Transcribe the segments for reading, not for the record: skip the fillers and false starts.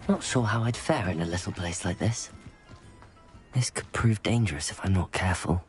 Not sure how I'd fare in a little place like this. This could prove dangerous if I'm not careful.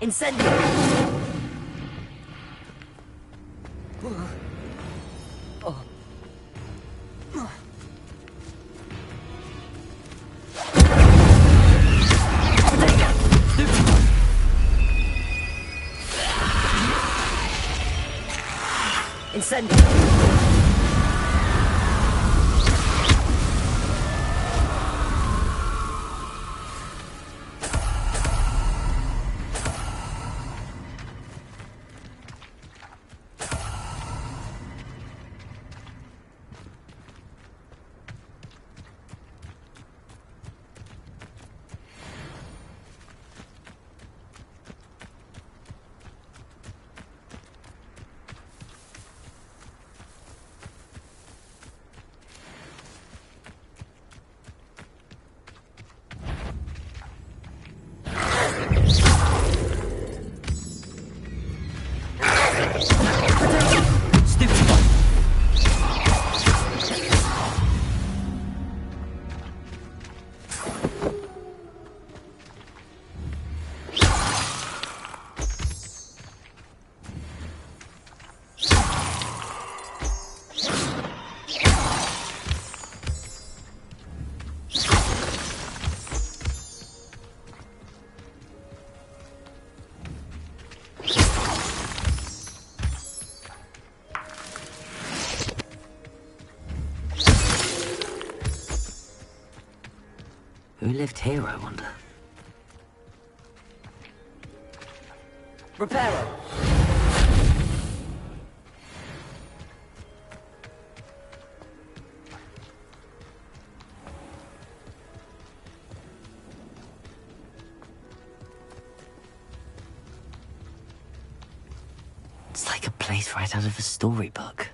Incendio! Incendio! Who lived here, I wonder? Reparo! It's like a place right out of a storybook.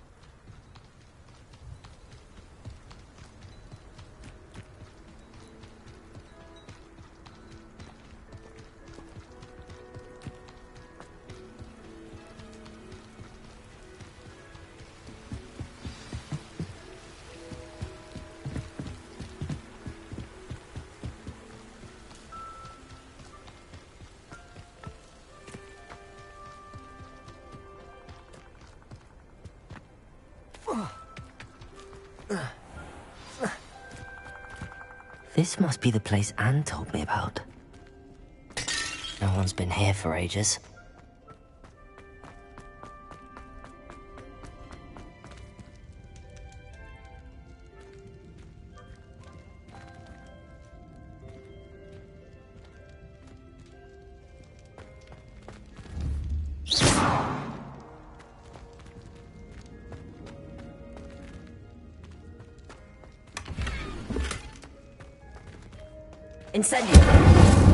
This must be the place Anne told me about. No one's been here for ages. Incendio!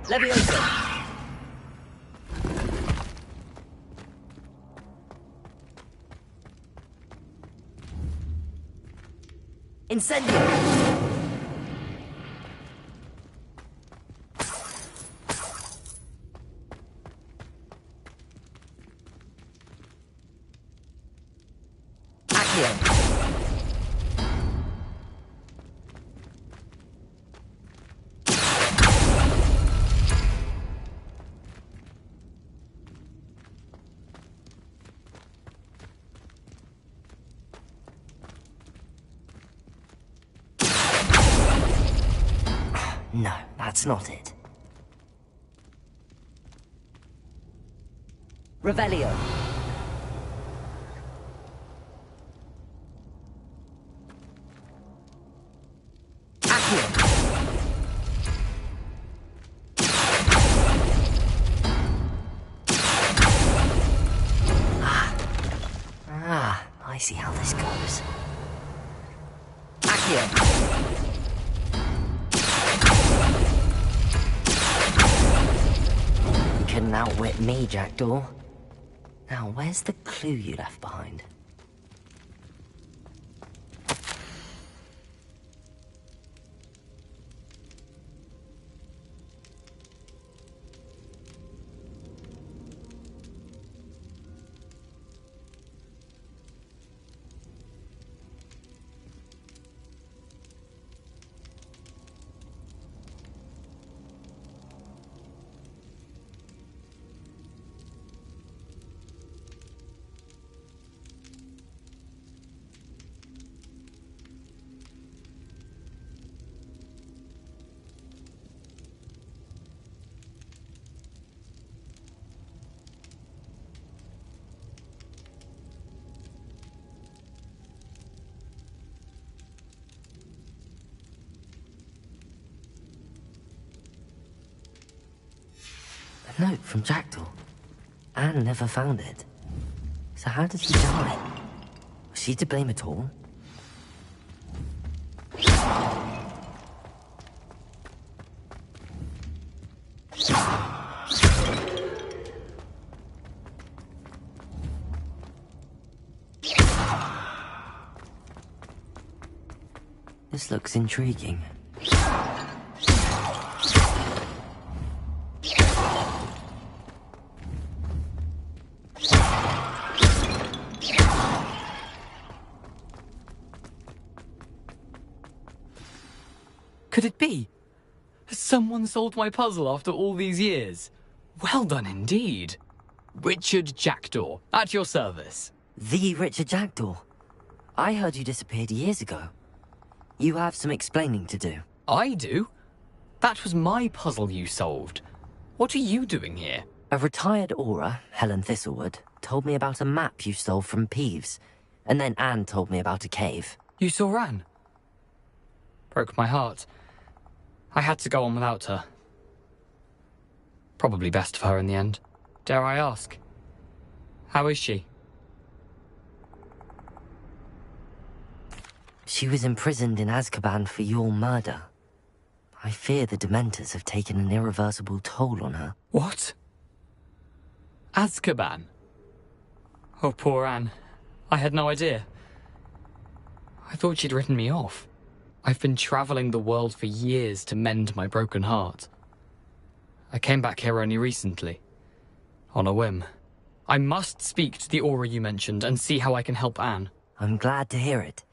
Leviosa! Incendio! Accio! No, that's not it. Revelio. I see how this goes. Accio. You couldn't outwit me, Jackdaw. Now, where's the clue you left behind? A note from Jackdaw. Anne never found it. So how did he die? Was she to blame at all? This looks intriguing. Could it be? Has someone solved my puzzle after all these years? Well done indeed. Richard Jackdaw, at your service. The Richard Jackdaw. I heard you disappeared years ago. You have some explaining to do. I do? That was my puzzle you solved. What are you doing here? A retired Aura, Helen Thistlewood, told me about a map you stole from Peeves, and then Anne told me about a cave. You saw Anne? Broke my heart. I had to go on without her. Probably best for her in the end. Dare I ask? How is she? She was imprisoned in Azkaban for your murder. I fear the Dementors have taken an irreversible toll on her. What? Azkaban? Oh, poor Anne. I had no idea. I thought she'd written me off. I've been travelling the world for years to mend my broken heart. I came back here only recently. On a whim. I must speak to the Aura you mentioned and see how I can help Anne. I'm glad to hear it.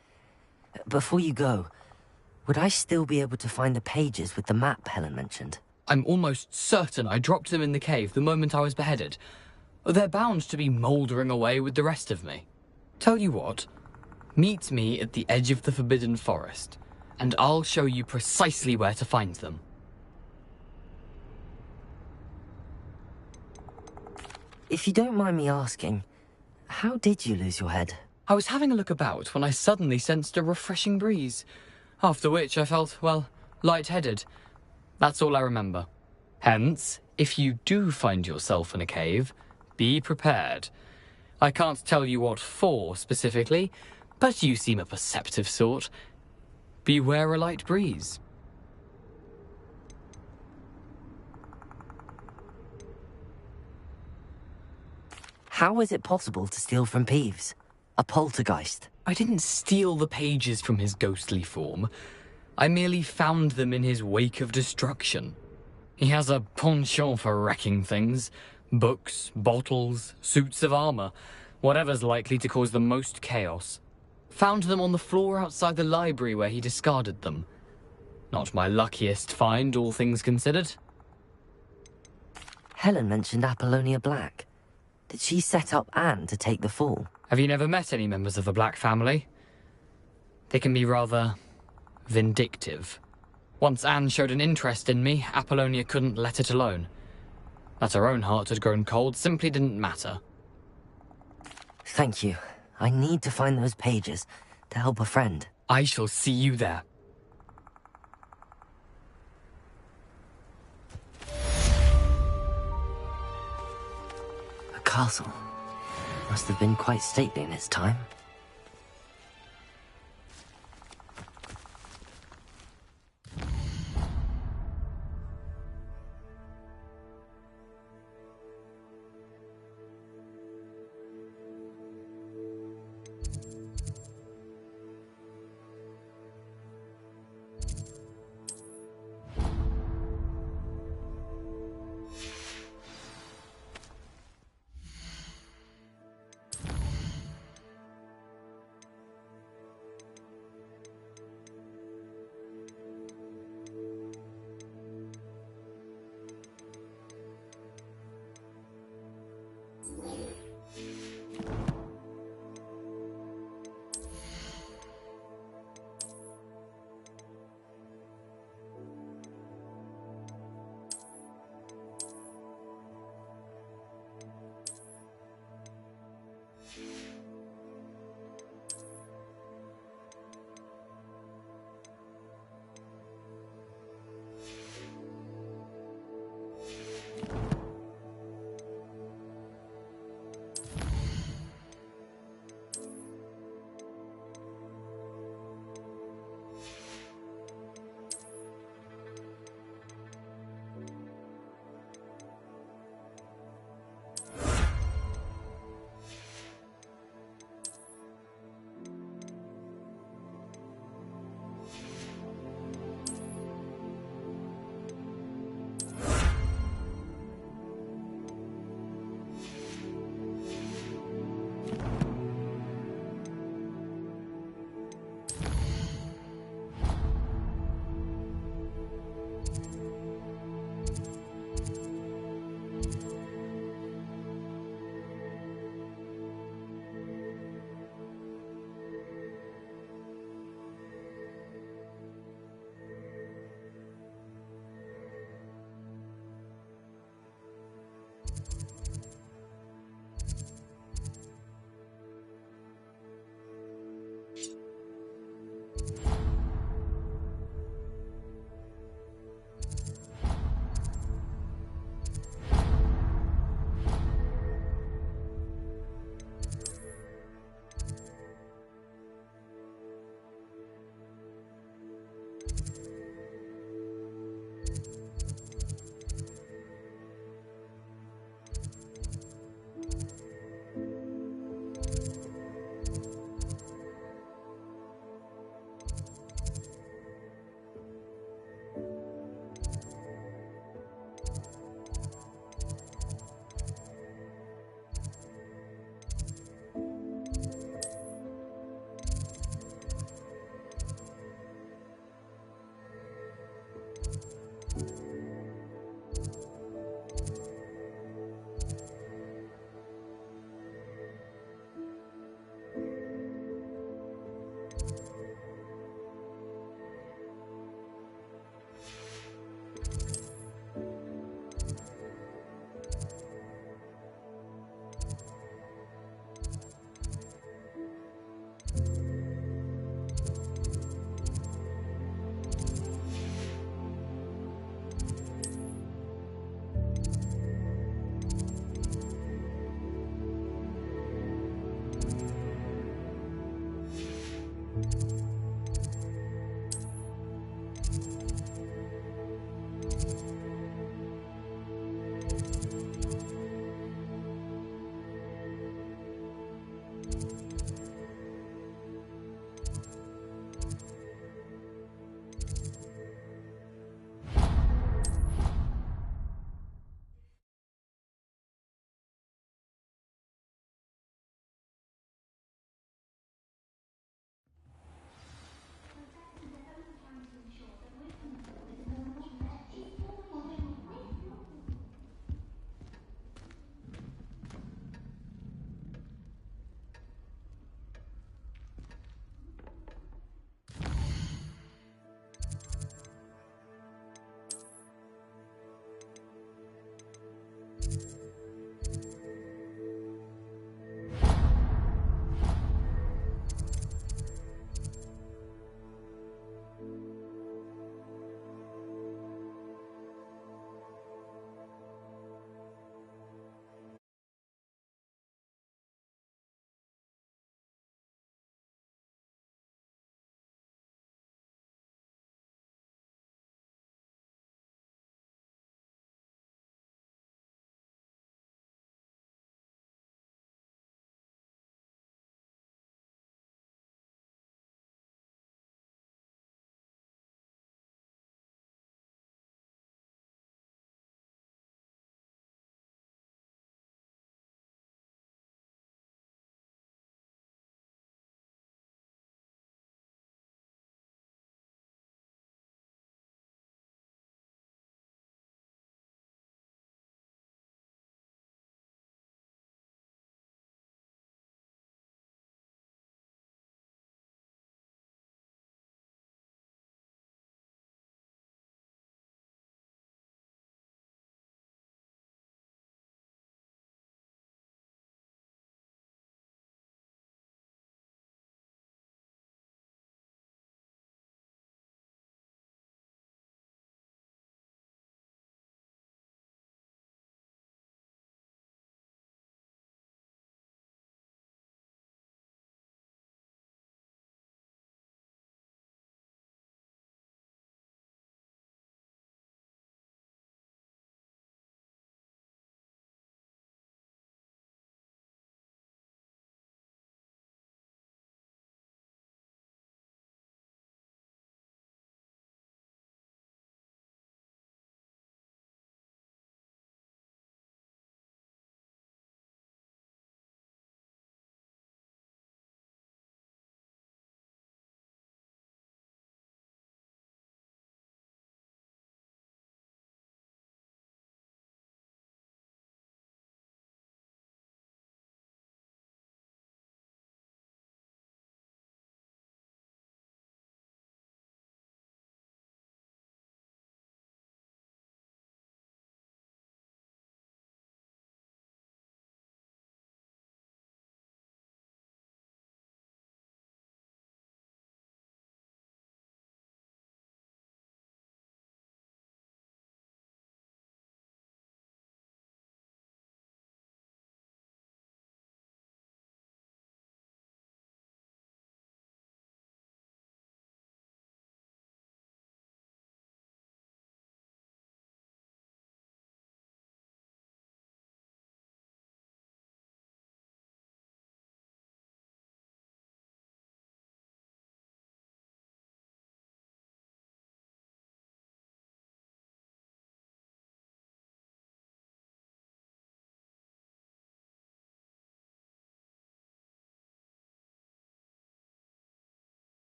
Before you go, would I still be able to find the pages with the map Helen mentioned? I'm almost certain I dropped them in the cave the moment I was beheaded. They're bound to be mouldering away with the rest of me. Tell you what, meet me at the edge of the Forbidden Forest, and I'll show you precisely where to find them. If you don't mind me asking, how did you lose your head? I was having a look about when I suddenly sensed a refreshing breeze, after which I felt, well, lightheaded. That's all I remember. Hence, if you do find yourself in a cave, be prepared. I can't tell you what for specifically, but you seem a perceptive sort. Beware a light breeze. How is it possible to steal from Peeves? A poltergeist? I didn't steal the pages from his ghostly form. I merely found them in his wake of destruction. He has a penchant for wrecking things. Books, bottles, suits of armor, whatever's likely to cause the most chaos. Found them on the floor outside the library where he discarded them. Not my luckiest find, all things considered. Helen mentioned Apollonia Black. Did she set up Anne to take the fall? Have you never met any members of the Black family? They can be rather vindictive. Once Anne showed an interest in me, Apollonia couldn't let it alone. That her own heart had grown cold simply didn't matter. Thank you. I need to find those pages to help a friend. I shall see you there. A castle. Must have been quite stately in its time.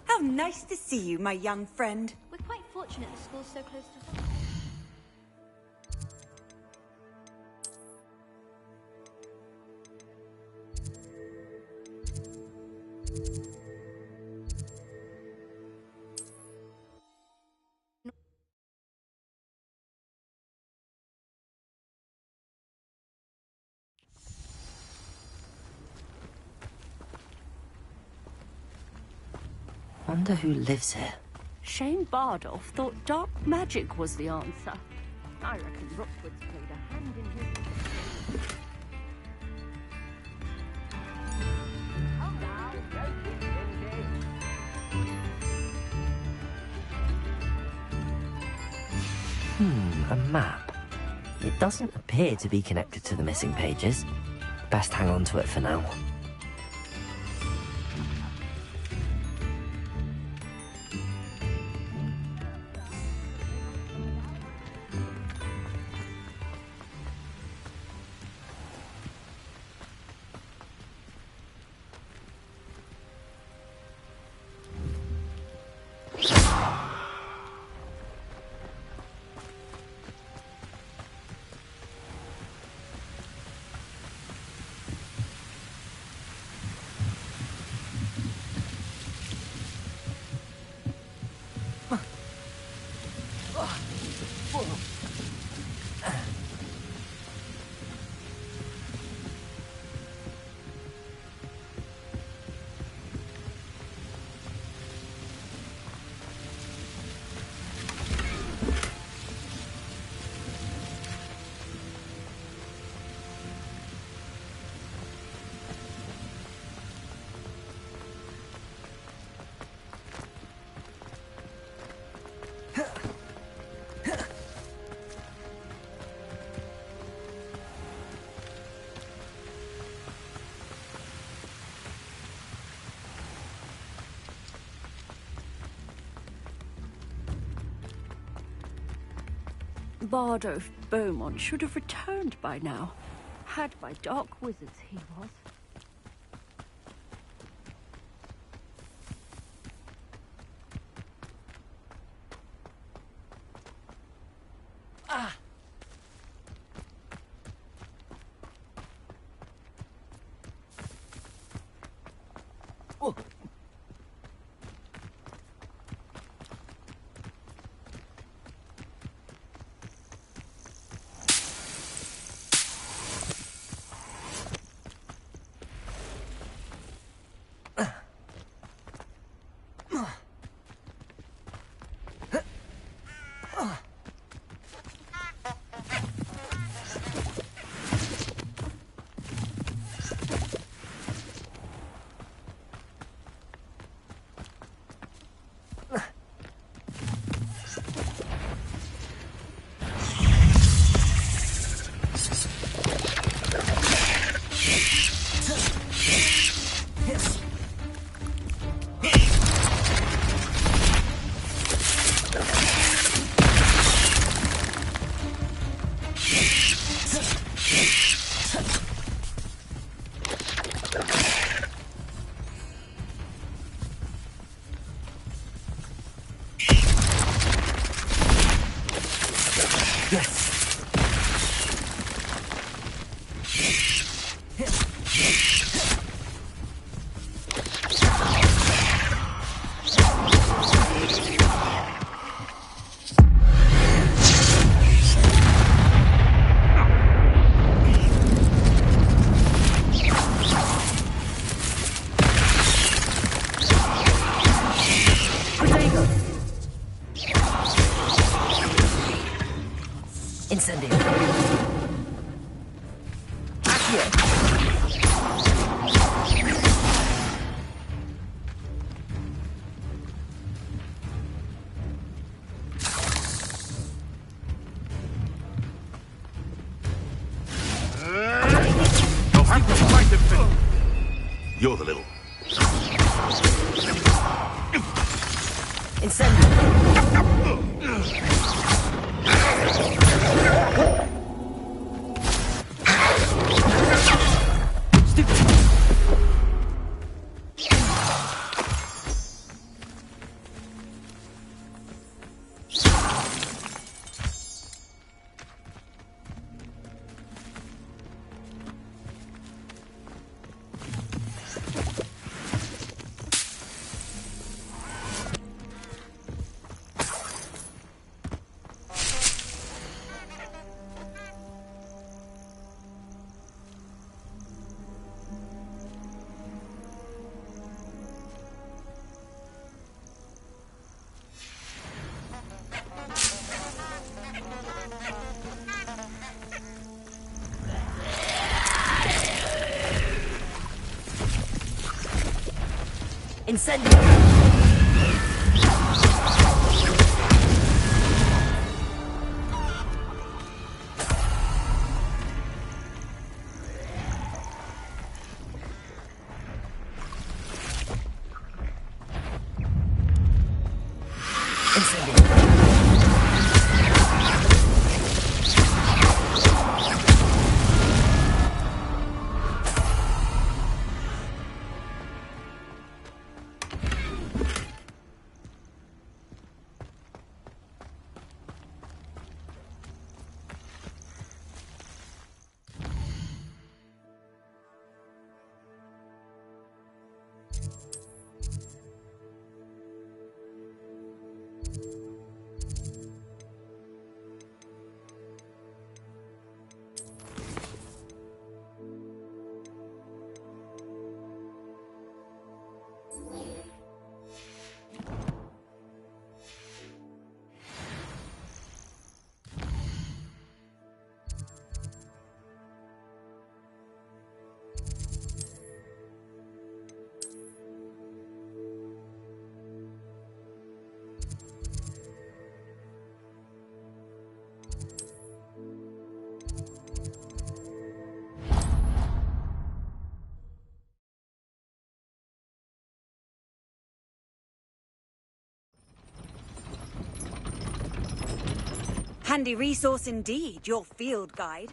How nice to see you, my young friend. We're quite fortunate the school's so close to home. Wonder who lives here. Shane Bardolph thought dark magic was the answer. I reckon Rookwood's played a hand in his... Come now, don't be stingy. A map. It doesn't appear to be connected to the missing pages. Best hang on to it for now. Bardolph Beaumont should have returned by now. Had by dark wizards he was. You're the little... Handy resource indeed, your field guide.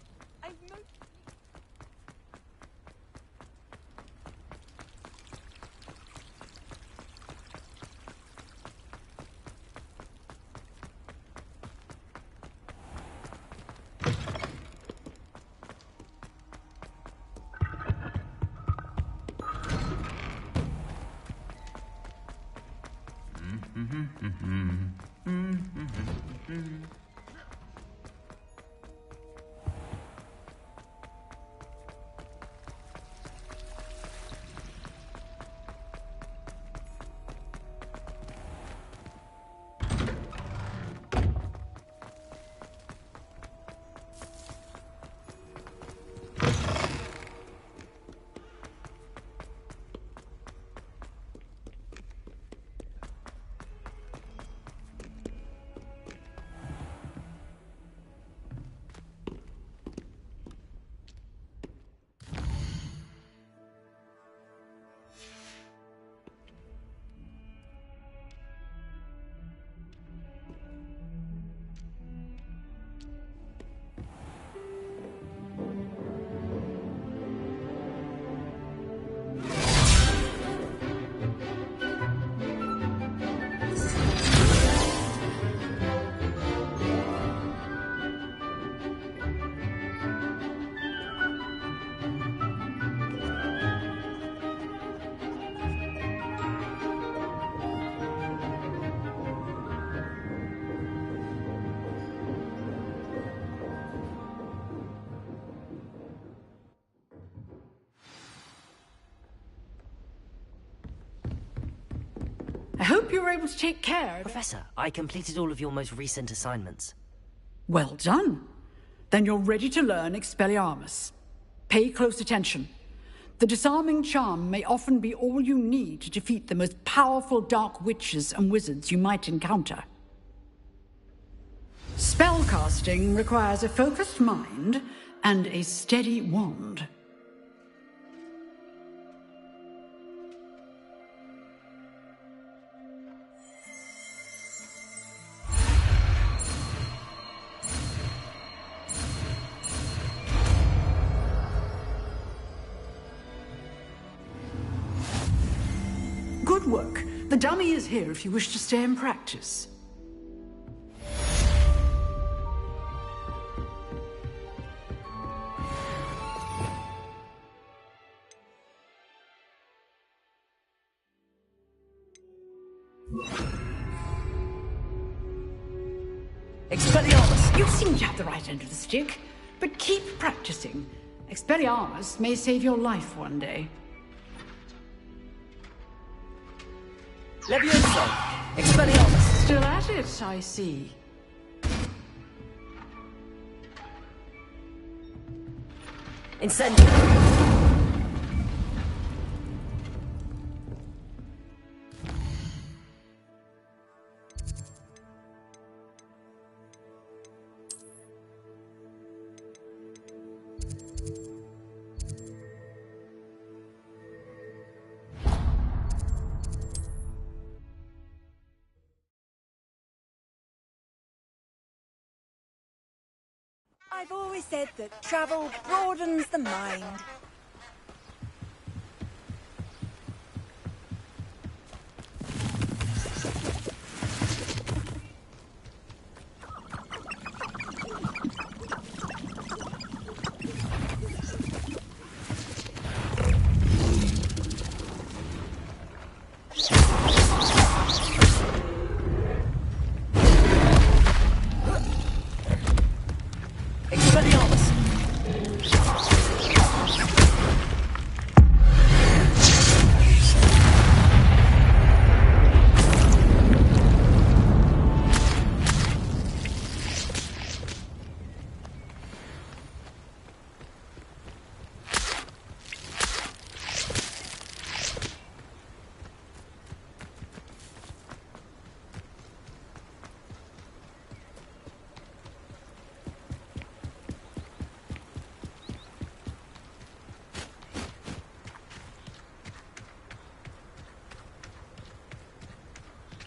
I hope you were able to take care. Professor, I completed all of your most recent assignments. Well done. Then you're ready to learn Expelliarmus. Pay close attention. The disarming charm may often be all you need to defeat the most powerful dark witches and wizards you might encounter. Spellcasting requires a focused mind and a steady wand. Good work. The dummy is here if you wish to stay and practice. Expelliarmus! You seem to have the right end of the stick, but keep practicing. Expelliarmus may save your life one day. Levioso! Expelliarmus! Still at it, I see. Incendio! I've always said that travel broadens the mind.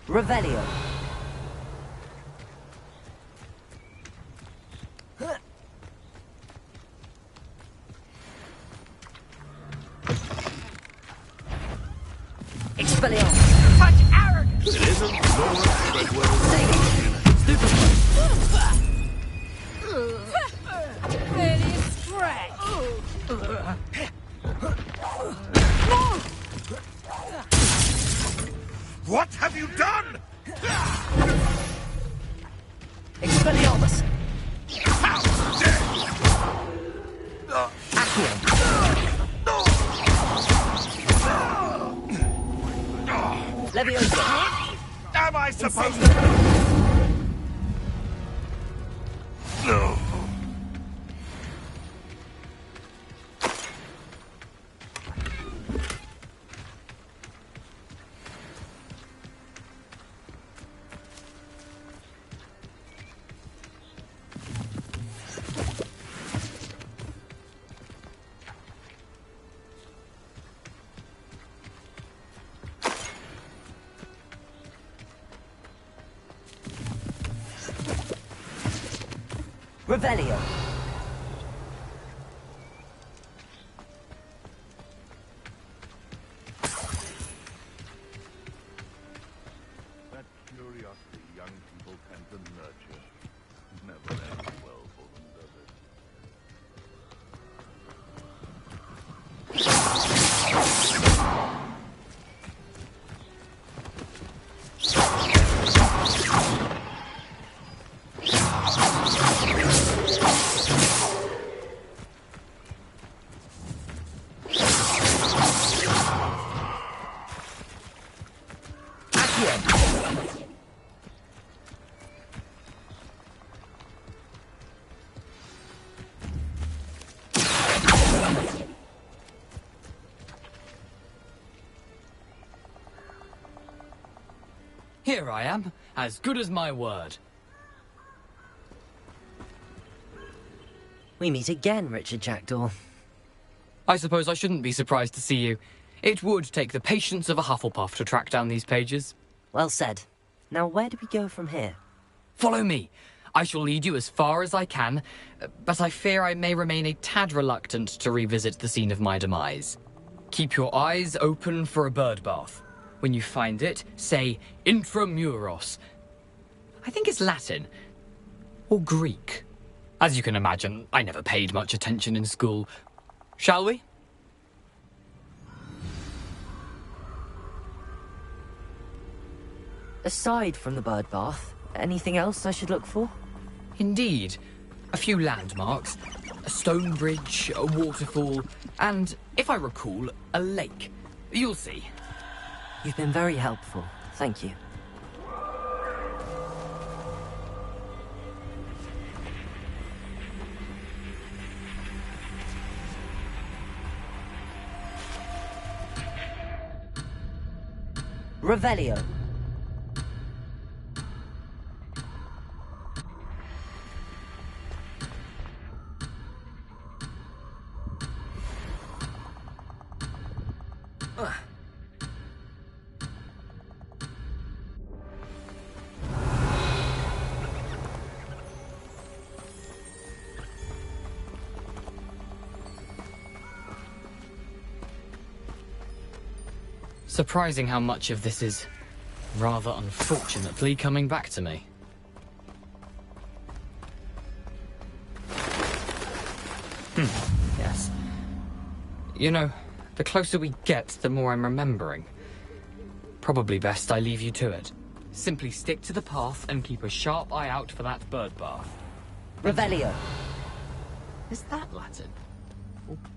Revelio. Expelliarmus. Such arrogance! It isn't Laura Treadwell. Really stretch. What have you done? Expelliarmus. How dare Levioso. Am I supposed to... No. Revelio. That curiosity young people tend to nurture never ends well for them, does it? Here I am, as good as my word. We meet again, Richard Jackdaw. I suppose I shouldn't be surprised to see you. It would take the patience of a Hufflepuff to track down these pages. Well said. Now where do we go from here? Follow me. I shall lead you as far as I can, but I fear I may remain a tad reluctant to revisit the scene of my demise. Keep your eyes open for a bird bath. When you find it, say intramuros. I think it's Latin. Or Greek. As you can imagine, I never paid much attention in school. Shall we? Aside from the bird bath, anything else I should look for? Indeed. A few landmarks. A stone bridge, a waterfall, and, if I recall, a lake. You'll see. You've been very helpful. Thank you. Revelio. Surprising how much of this is, rather unfortunately, coming back to me. Yes. You know, the closer we get, the more I'm remembering. Probably best I leave you to it. Simply stick to the path and keep a sharp eye out for that bird bath. Revelio. Is that Latin?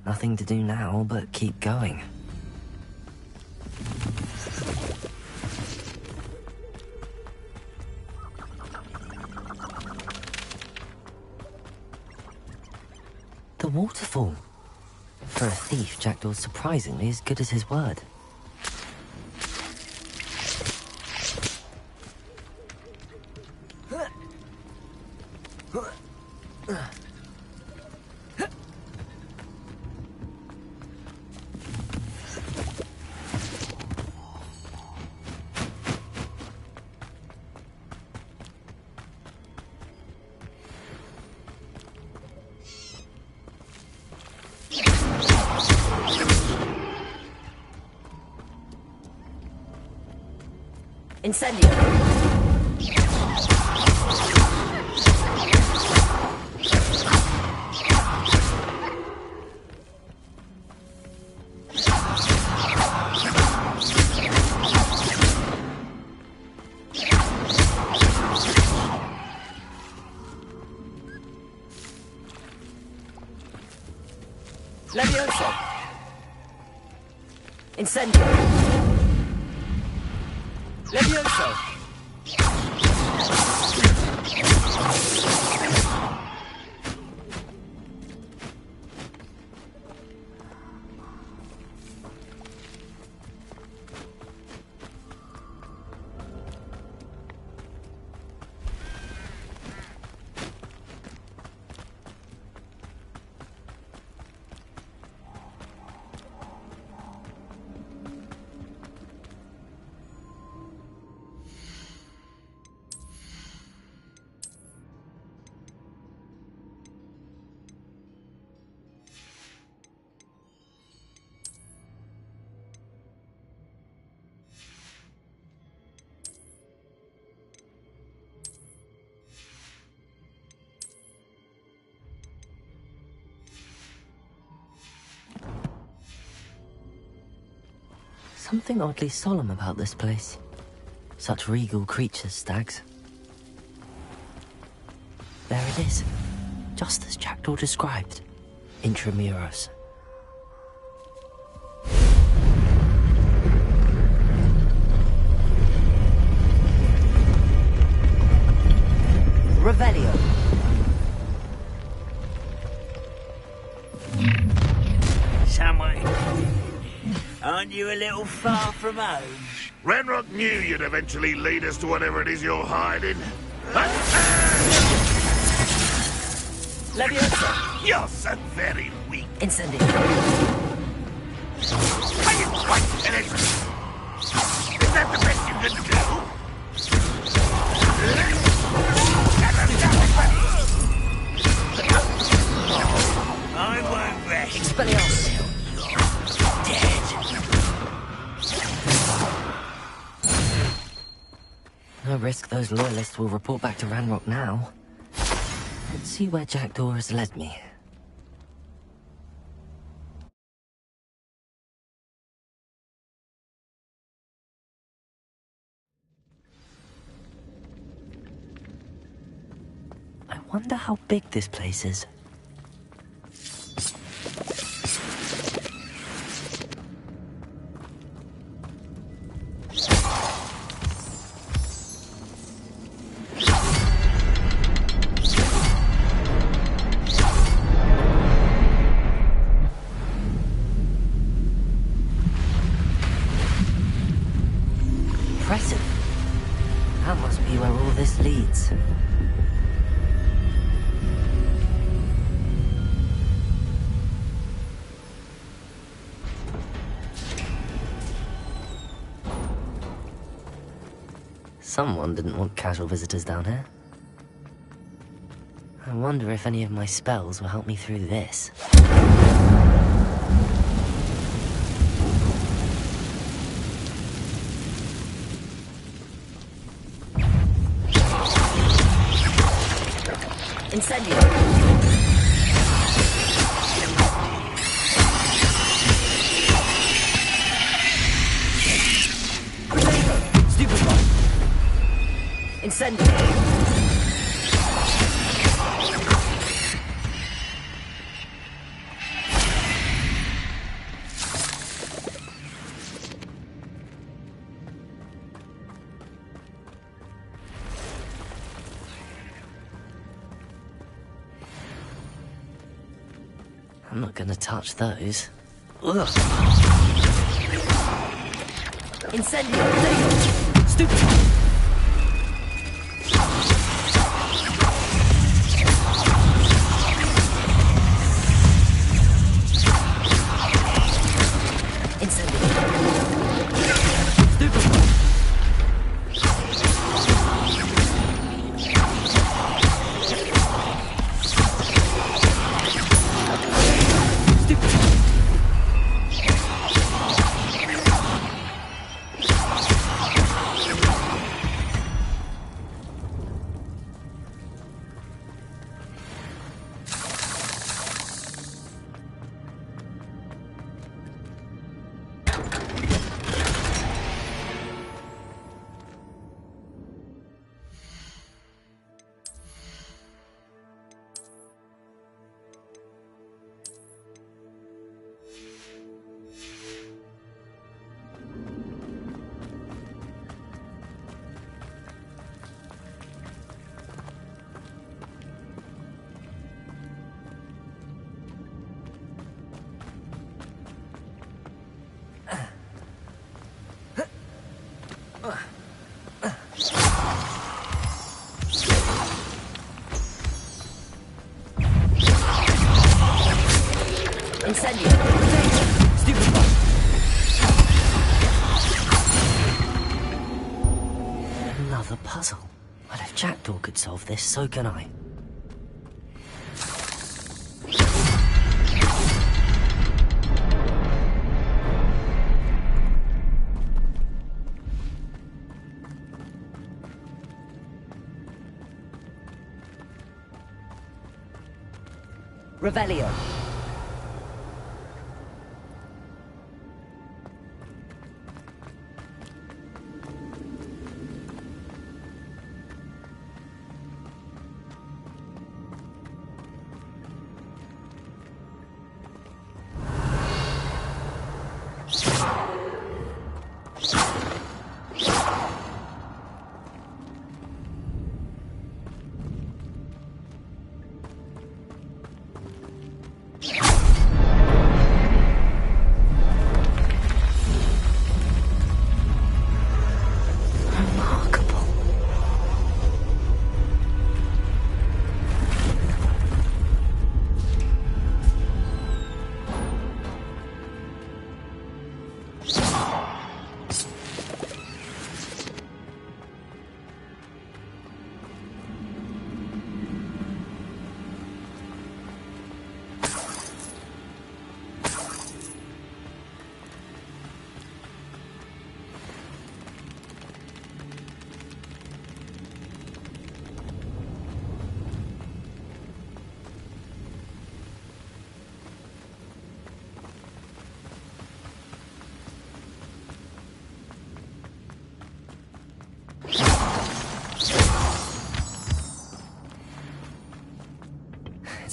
Nothing to do now but keep going. The waterfall. For a thief, Jackdaw's surprisingly as good as his word. Incendio. Levioso. Incendio. Levioso! Something oddly solemn about this place. Such regal creatures, stags. There it is. Just as Jackdaw described. Intramuros. Revelio. Someone. Aren't you a little far from home? Renrock knew you'd eventually lead us to whatever it is you're hiding. Levioso. You're so very weak. Incendio. Are you quite finished? Is that the best you can do? I won't rest. Expelliarmus. No risk those loyalists will report back to Ranrock now. Let's see where Jackdaw has led me. I wonder how big this place is. Impressive. That must be where all this leads. Someone didn't want casual visitors down here. I wonder if any of my spells will help me through this. Incendio. Incendio. I'm not gonna touch those. Ugh. Incendio. Stupid. Incendio. Stupid bug. Another puzzle. Well, if Jackdaw could solve this, so can I. Revelio.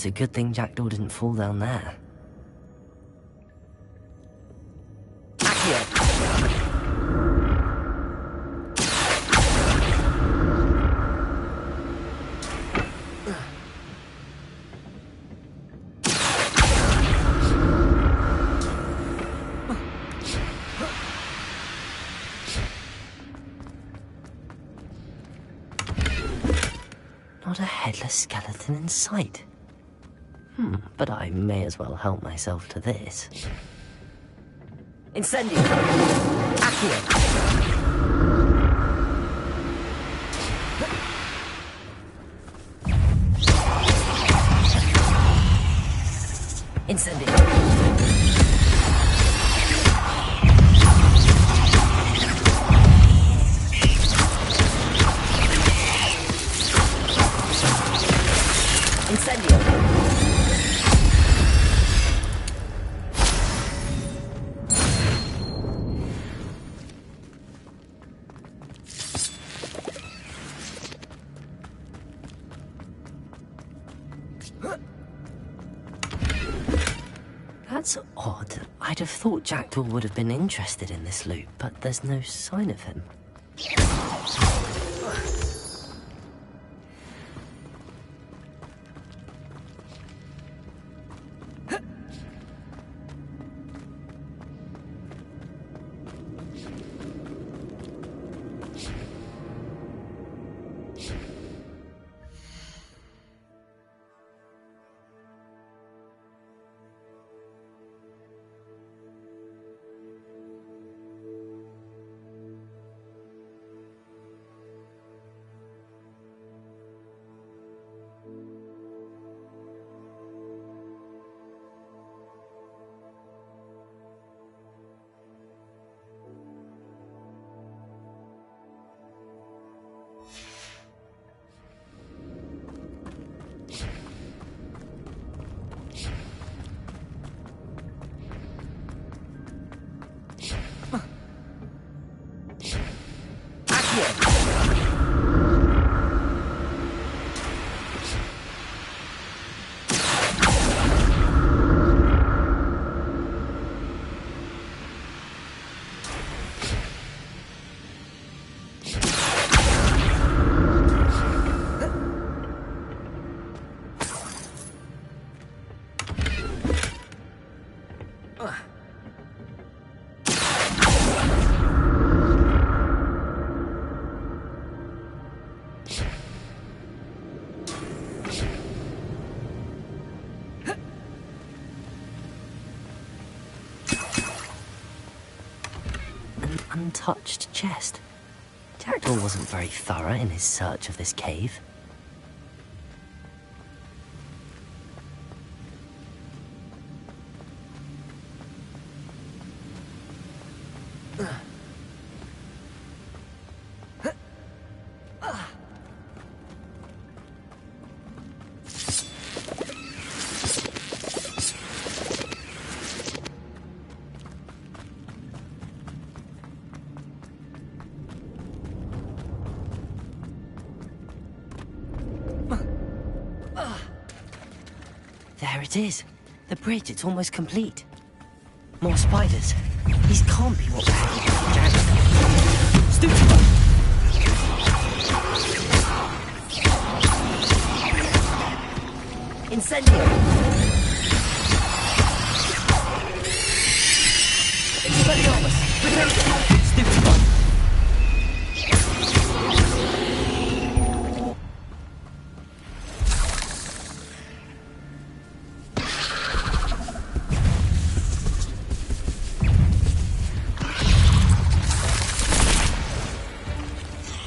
It's a good thing Jackdaw didn't fall down there. Accio! Not a headless skeleton in sight. But I may as well help myself to this. Incendio! Accio! Incendio! That's odd. I'd have thought Jackdaw would have been interested in this loot, but there's no sign of him. Untouched chest. Jackdaw wasn't very thorough in his search of this cave. There it is. The bridge, it's almost complete. More spiders. These can't be what we're heading for, Jackdaw. Stupid! Incendio! Expelliarmus! Protect it! Stupid one!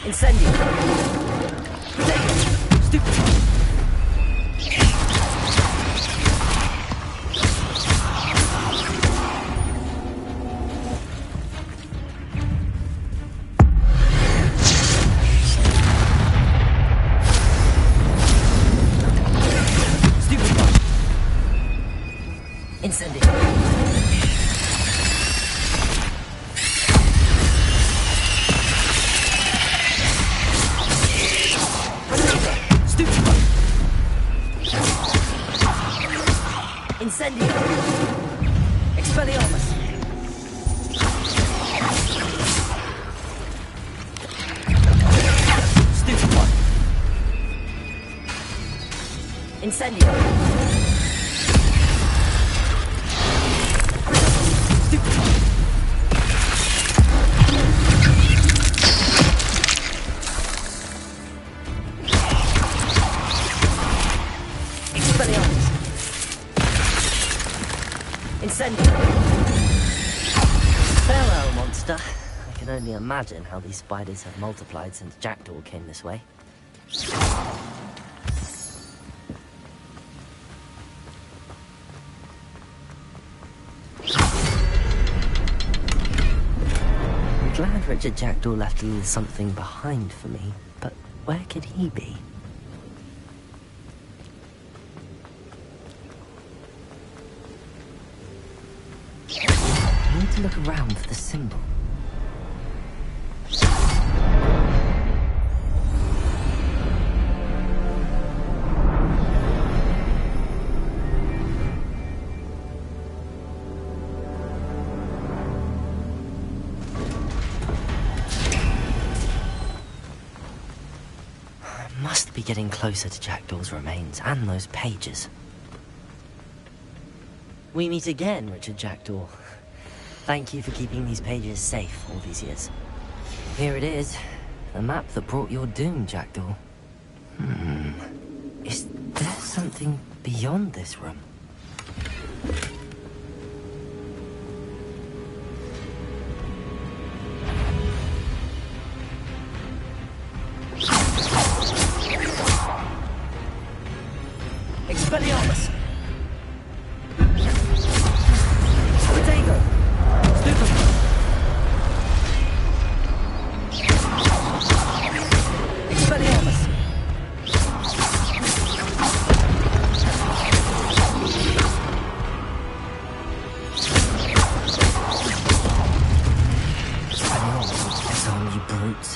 Incendio! Protect it! Stupid one! Incendio! Stupid! Incendio! Expelliarmus! Incendio! Farewell, monster. I can only imagine how these spiders have multiplied since Jackdaw came this way. I'm glad Richard Jackdaw left a little something behind for me, but where could he be? I need to look around for the symbol. Must be getting closer to Jackdaw's remains and those pages. We meet again, Richard Jackdaw. Thank you for keeping these pages safe all these years. Here it is, the map that brought your doom, Jackdaw. Is there something beyond this room? Expelliarmus! Potato! Stupid! Expelliarmus! Expelliarmus, that's all you brutes.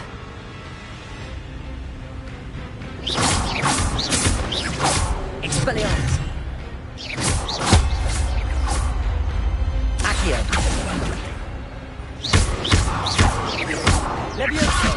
Expelliarmus! Accio! Levioso!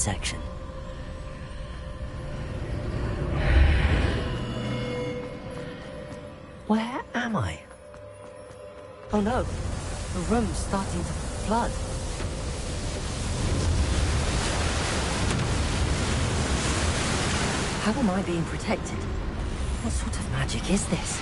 midsection. Where am I? Oh no, the room's starting to flood. How am I being protected? What sort of magic is this?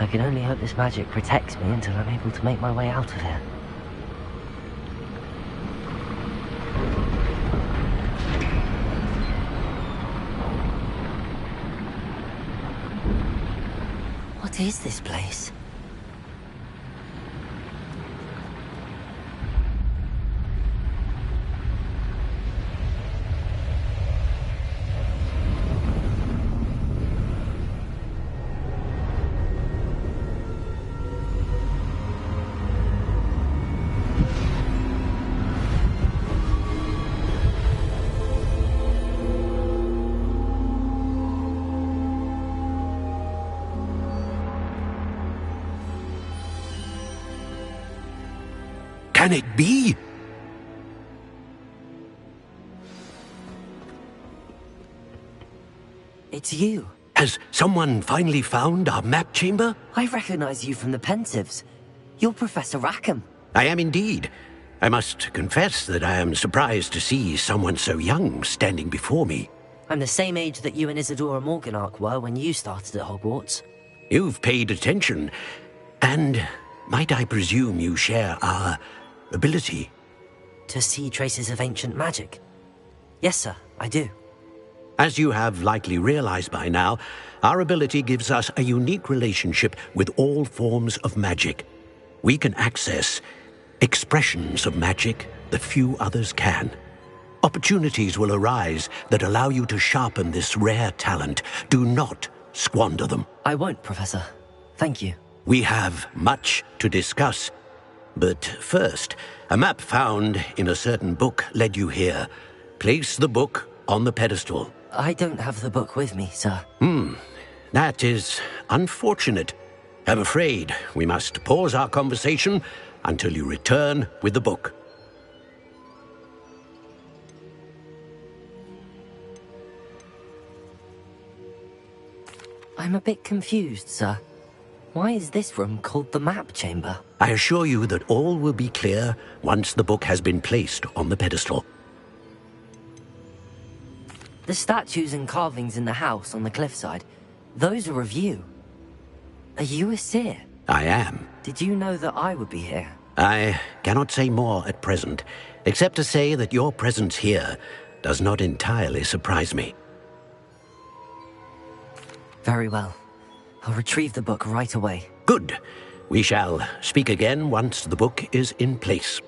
I can only hope this magic protects me until I'm able to make my way out of here. What is this place? Can it be? It's you. Has someone finally found our map chamber? I recognize you from the Pensives. You're Professor Rackham. I am indeed. I must confess that I am surprised to see someone so young standing before me. I'm the same age that you and Isadora Morganach were when you started at Hogwarts. You've paid attention, and might I presume you share our ability? To see traces of ancient magic? Yes, sir, I do. As you have likely realized by now, our ability gives us a unique relationship with all forms of magic. We can access expressions of magic that few others can. Opportunities will arise that allow you to sharpen this rare talent. Do not squander them. I won't, Professor. Thank you. We have much to discuss. But first, a map found in a certain book led you here. Place the book on the pedestal. I don't have the book with me, sir. That is unfortunate. I'm afraid we must pause our conversation until you return with the book. I'm a bit confused, sir. Why is this room called the map chamber? I assure you that all will be clear once the book has been placed on the pedestal. The statues and carvings in the house on the cliffside, those are of you. Are you a seer? I am. Did you know that I would be here? I cannot say more at present, except to say that your presence here does not entirely surprise me. Very well. I'll retrieve the book right away. Good. We shall speak again once the book is in place.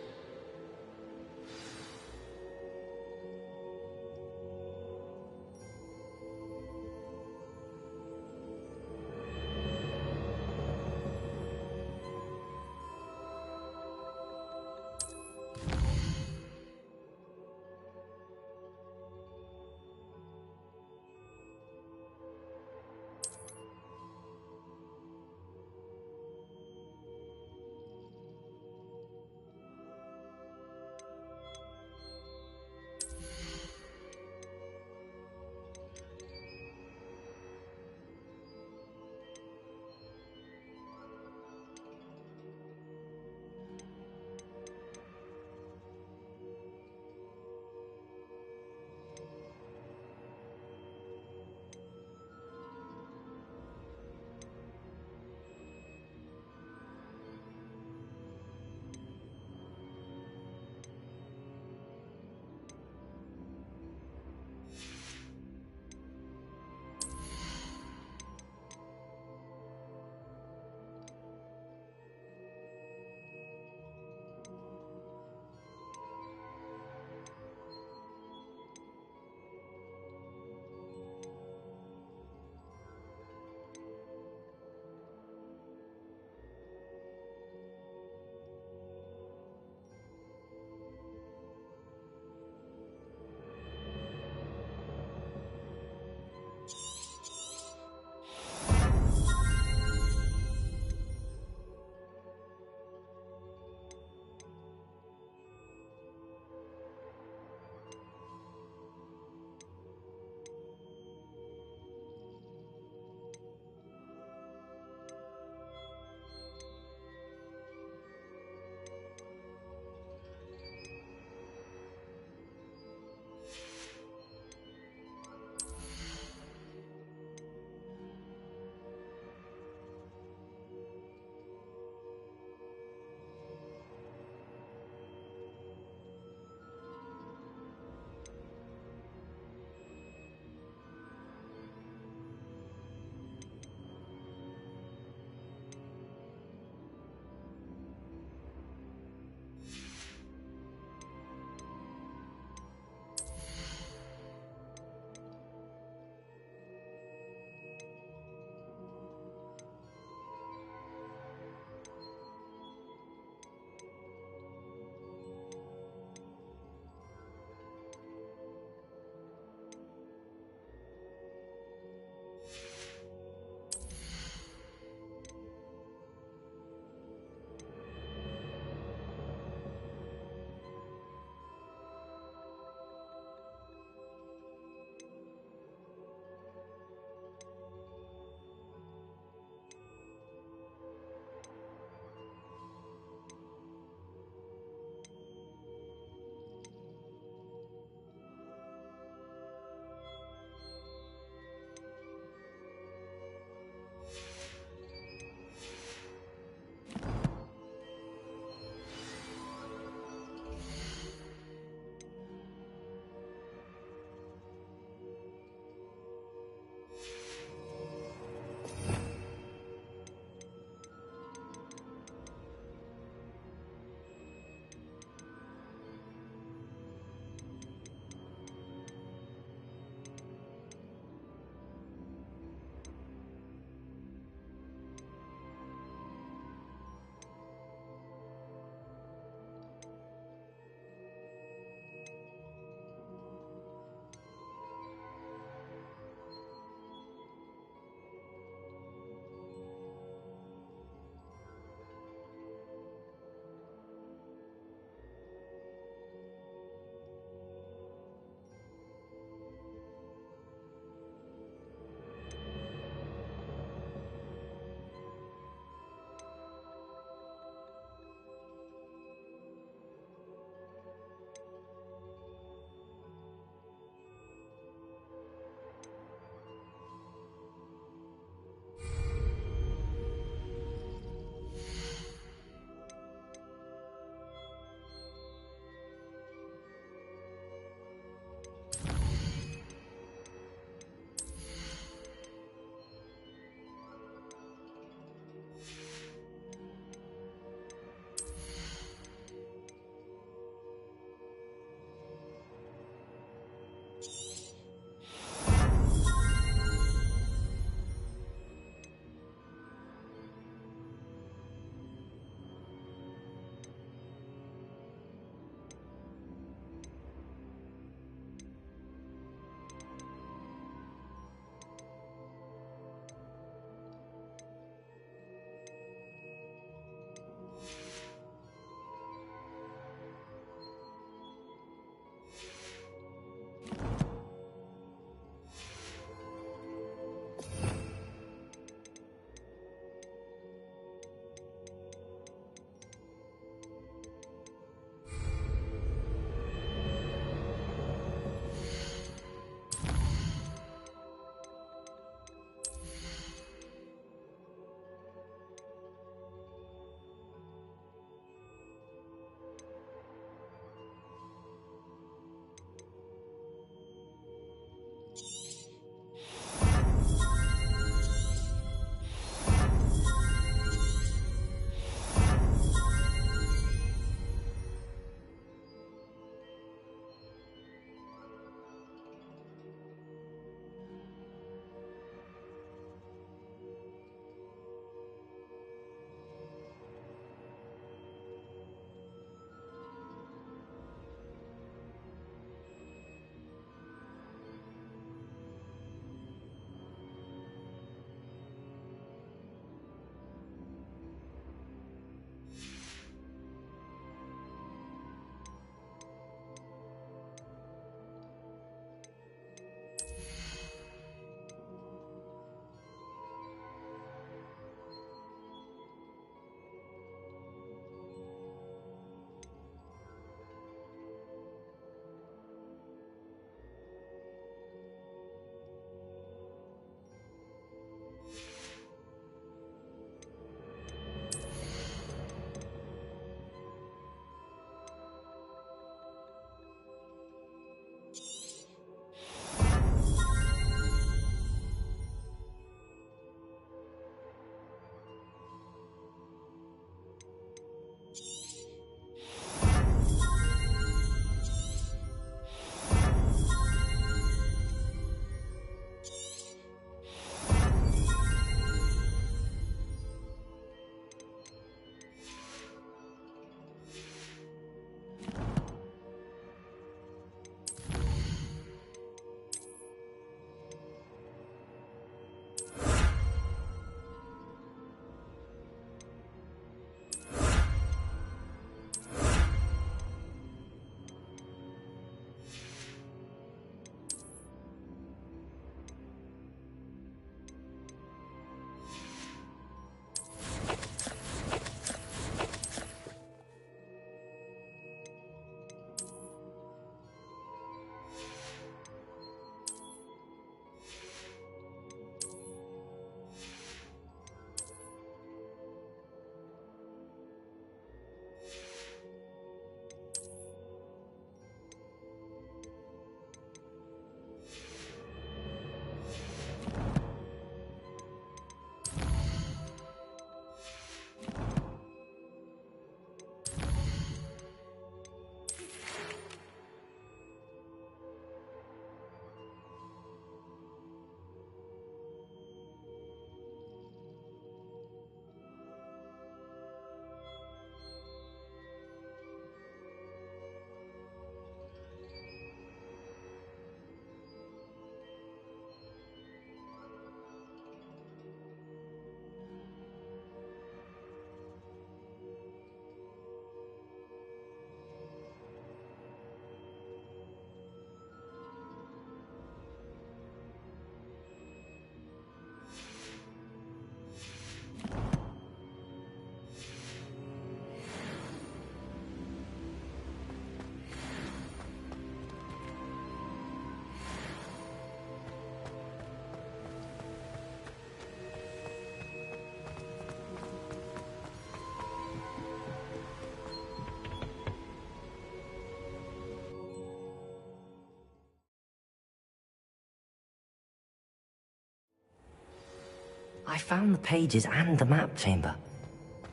I found the pages and the map chamber.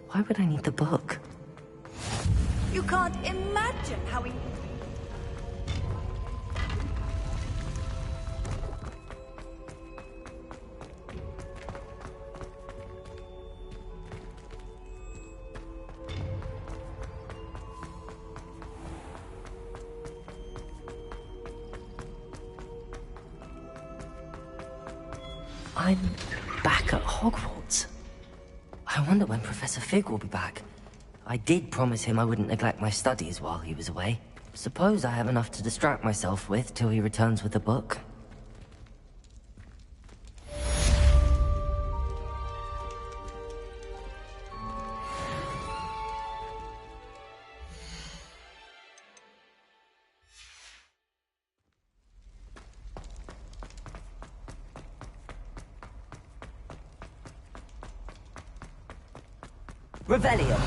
Why would I need the book? You can't imagine how he... I'm back at Hogwarts. I wonder when Professor Fig will be back. I did promise him I wouldn't neglect my studies while he was away. Suppose I have enough to distract myself with till he returns with the book. Revelio.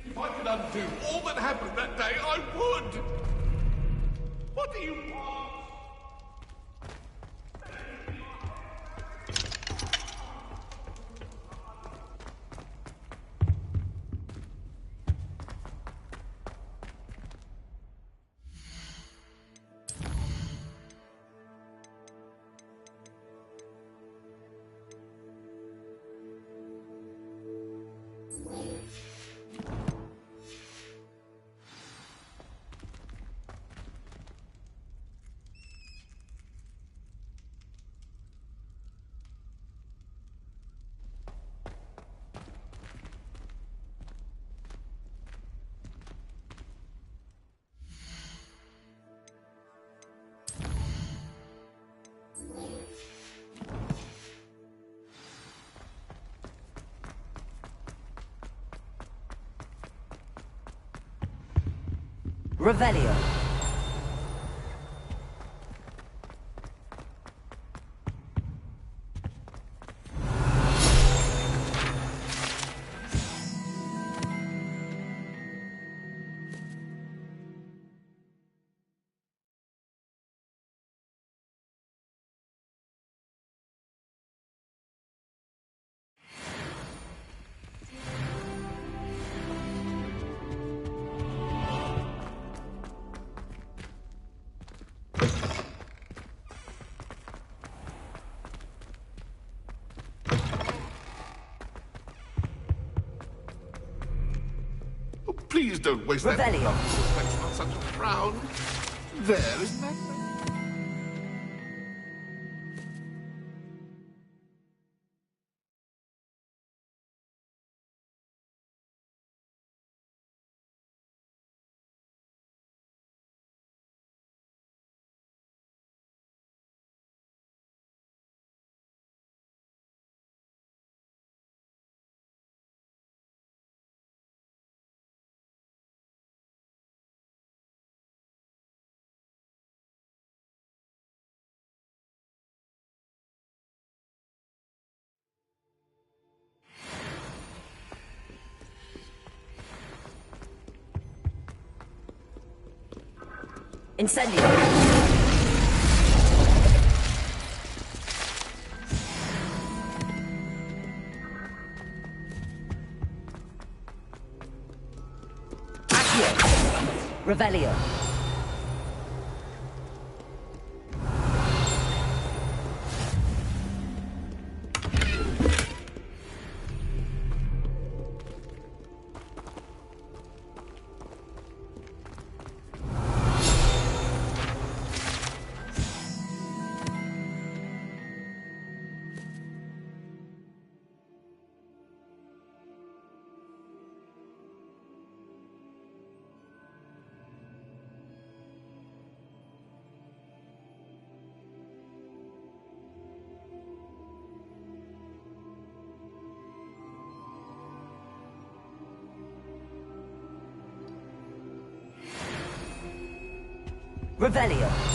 If I could undo all that happened that day, I would! What do you want? Revelio. Oh, please don't waste that Revelio. love suspension on such a frown. There, isn't that better? Incendio. Accio. Revelio. Revelio.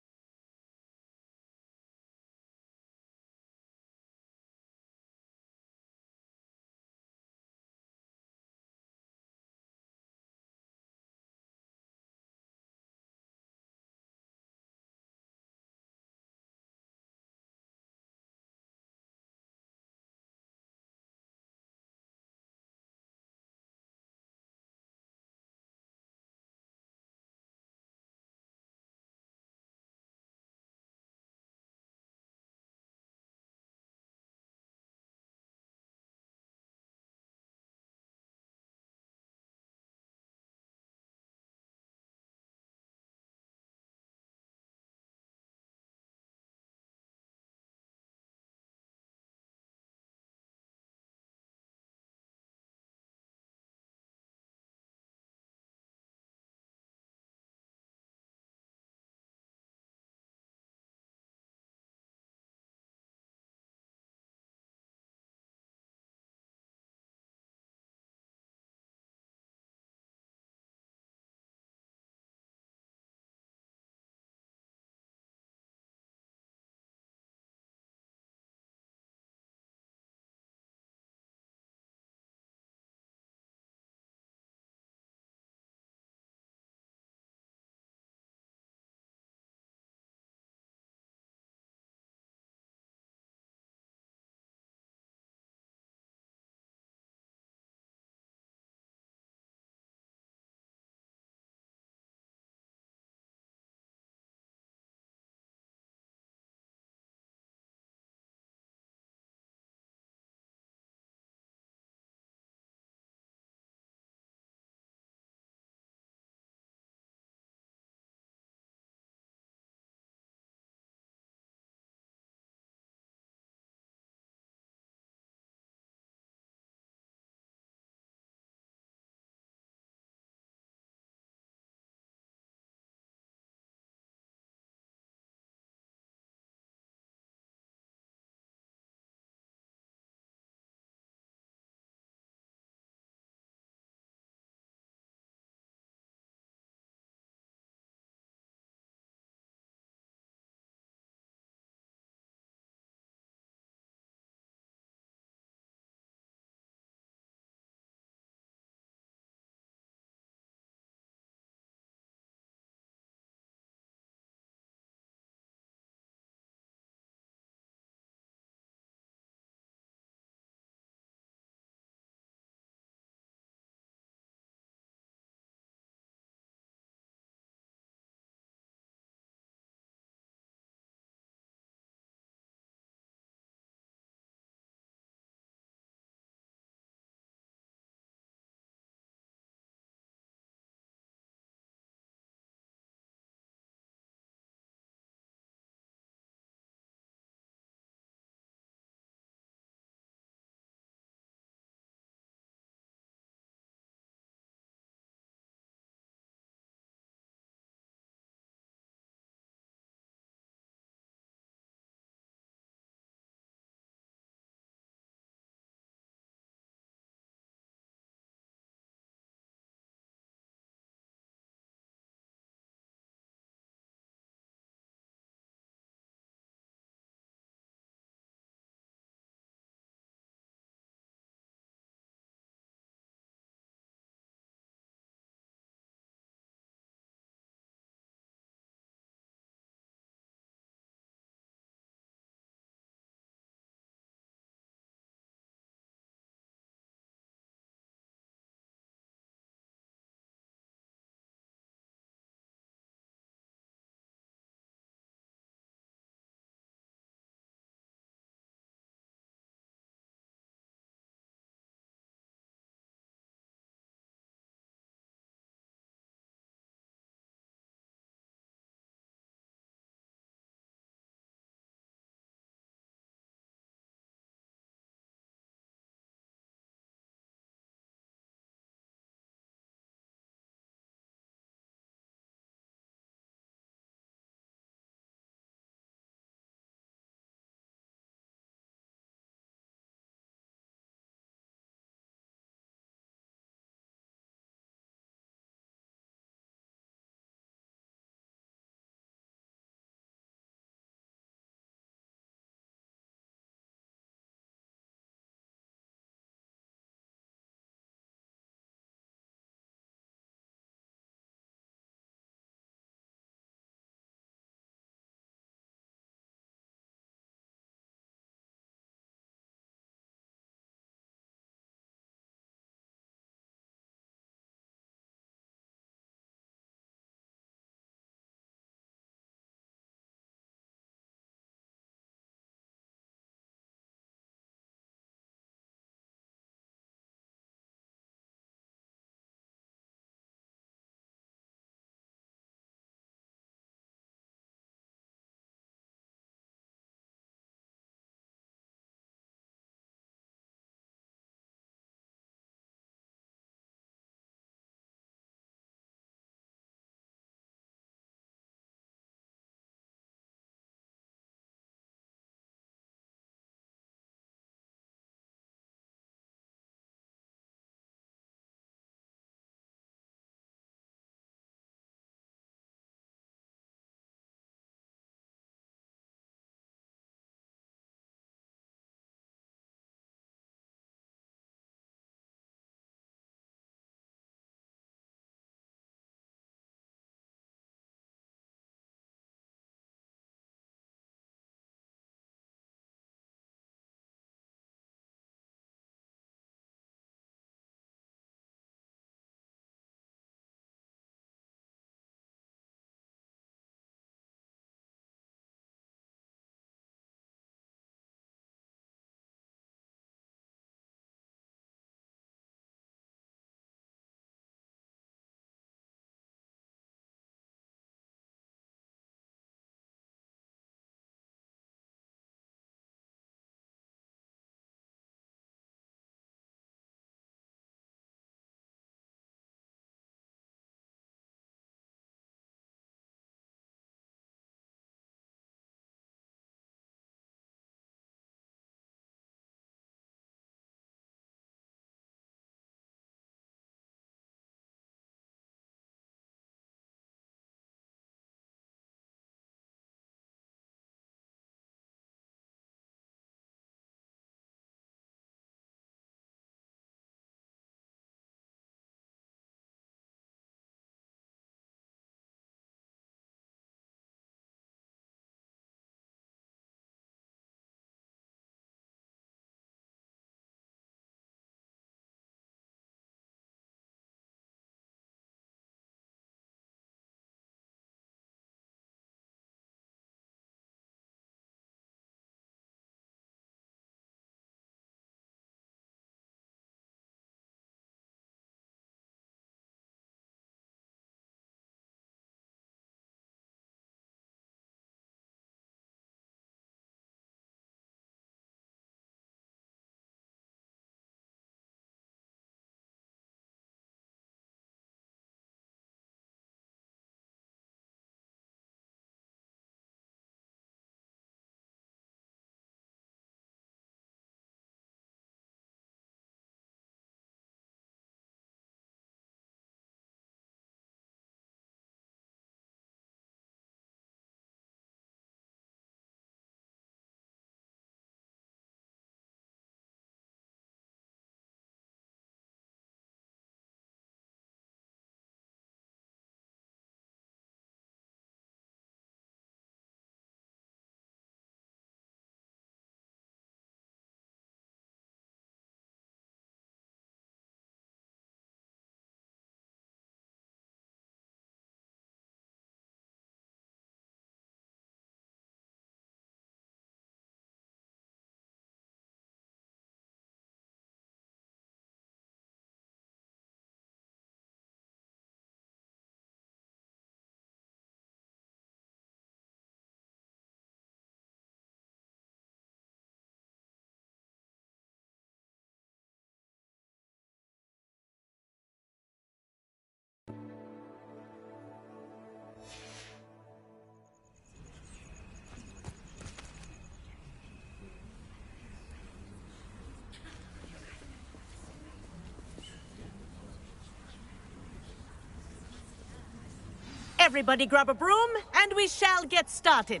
Everybody grab a broom, and we shall get started.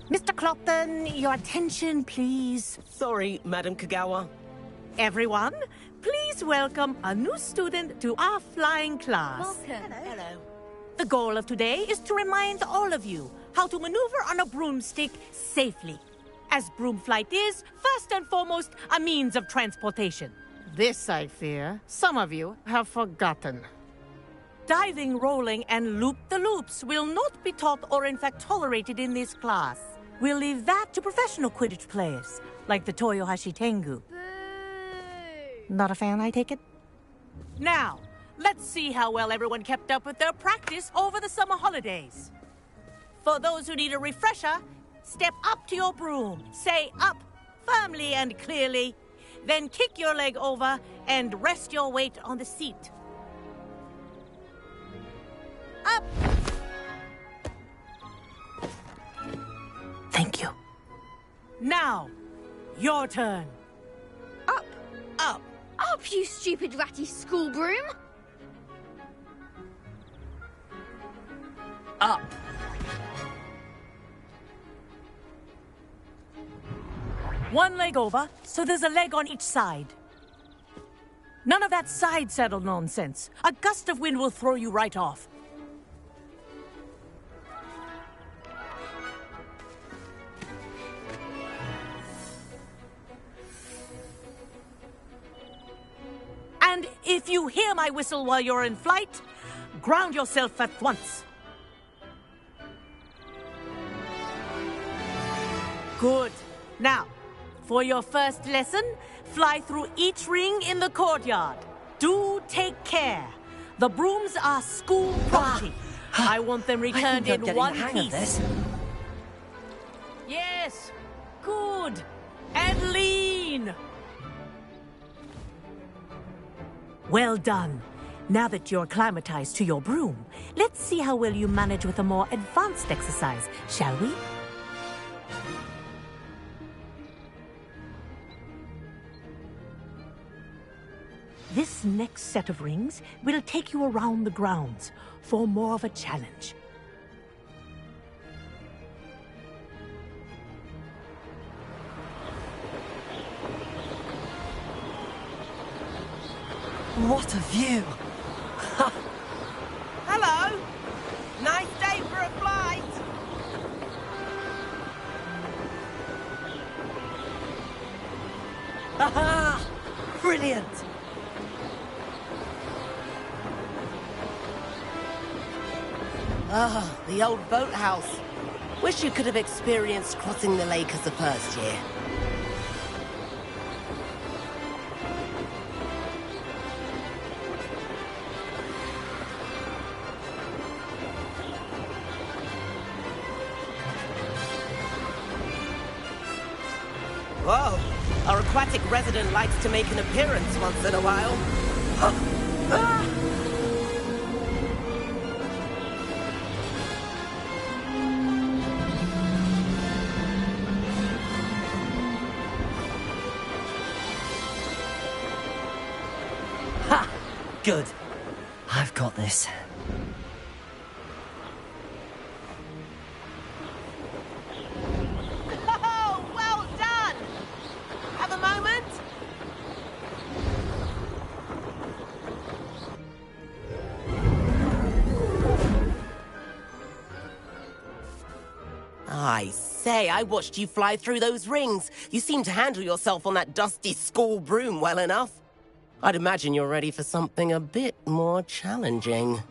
Mr. Clopton, your attention, please. Sorry, Madam Kagawa. Everyone, please welcome a new student to our flying class. Welcome. Hello. The goal of today is to remind all of you how to maneuver on a broomstick safely, as broom flight is, first and foremost, a means of transportation. This, I fear, some of you have forgotten. Diving, rolling, and loop-the-loops will not be taught or in fact tolerated in this class. We'll leave that to professional Quidditch players, like the Toyohashi Tengu. Boo! Not a fan, I take it? Now, let's see how well everyone kept up with their practice over the summer holidays. For those who need a refresher, step up to your broom, say up firmly and clearly, then kick your leg over and rest your weight on the seat. Up! Thank you. Now, your turn. Up! Up! Up, you stupid ratty school broom! Up! One leg over, so there's a leg on each side. None of that side saddle nonsense. A gust of wind will throw you right off. And if you hear my whistle while you're in flight, ground yourself at once. Good. Now, for your first lesson, fly through each ring in the courtyard. Do take care. The brooms are school property. I want them returned in one piece. Yes. Good. And lean. Well done. Now that you're acclimatized to your broom, let's see how well you manage with a more advanced exercise, shall we? This next set of rings will take you around the grounds for more of a challenge. What a view! Hello! Nice day for a flight! Aha! Brilliant! Ah, the old boathouse. Wish you could have experienced crossing the lake as a first year. Whoa, our aquatic resident likes to make an appearance once in a while. Ha! Good. I've got this. Oh, well done! Have a moment? I say, I watched you fly through those rings. You seem to handle yourself on that dusty school broom well enough. I'd imagine you're ready for something a bit more challenging.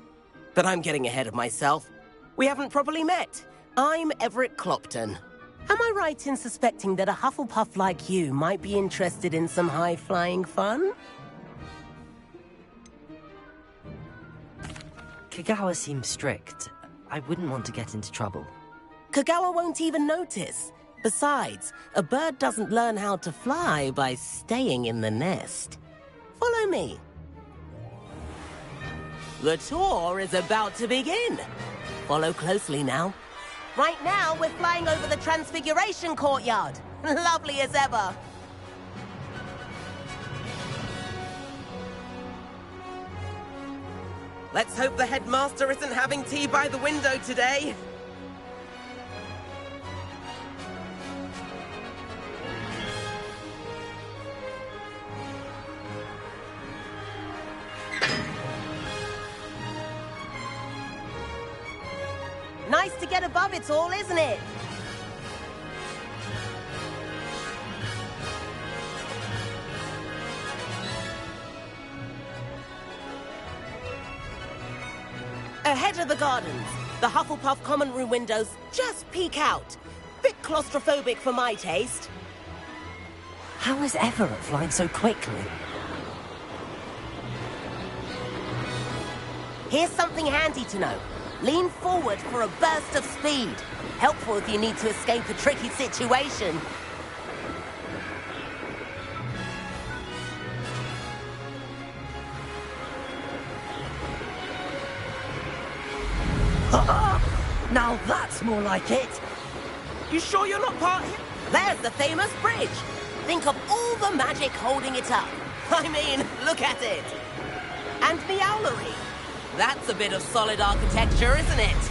But I'm getting ahead of myself. We haven't properly met. I'm Everett Clopton. Am I right in suspecting that a Hufflepuff like you might be interested in some high-flying fun? Kagawa seems strict. I wouldn't want to get into trouble. Kagawa won't even notice. Besides, a bird doesn't learn how to fly by staying in the nest. Follow me. The tour is about to begin. Follow closely now. Right now, we're flying over the Transfiguration Courtyard. Lovely as ever. Let's hope the headmaster isn't having tea by the window today. Nice to get above it all, isn't it? Ahead of the gardens, the Hufflepuff common room windows just peek out. Bit claustrophobic for my taste. How is Everett flying so quickly? Here's something handy to know. Lean forward for a burst of speed. Helpful if you need to escape a tricky situation. Now that's more like it. You sure you're not part here? There's the famous bridge. Think of all the magic holding it up. I mean, look at it. And the owlery. That's a bit of solid architecture, isn't it?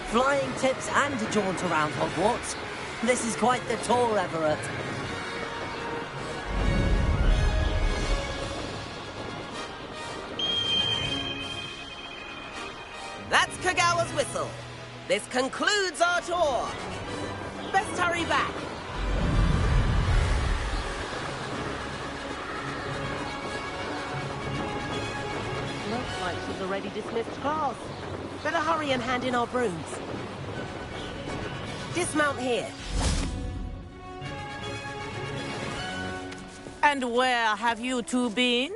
Flying tips and a jaunt around Hogwarts. This is quite the tour, Everett. That's Kagawa's whistle. This concludes our tour. Best hurry back. Looks like she's already dismissed class. Better hurry and hand in our brooms. Dismount here. And where have you two been?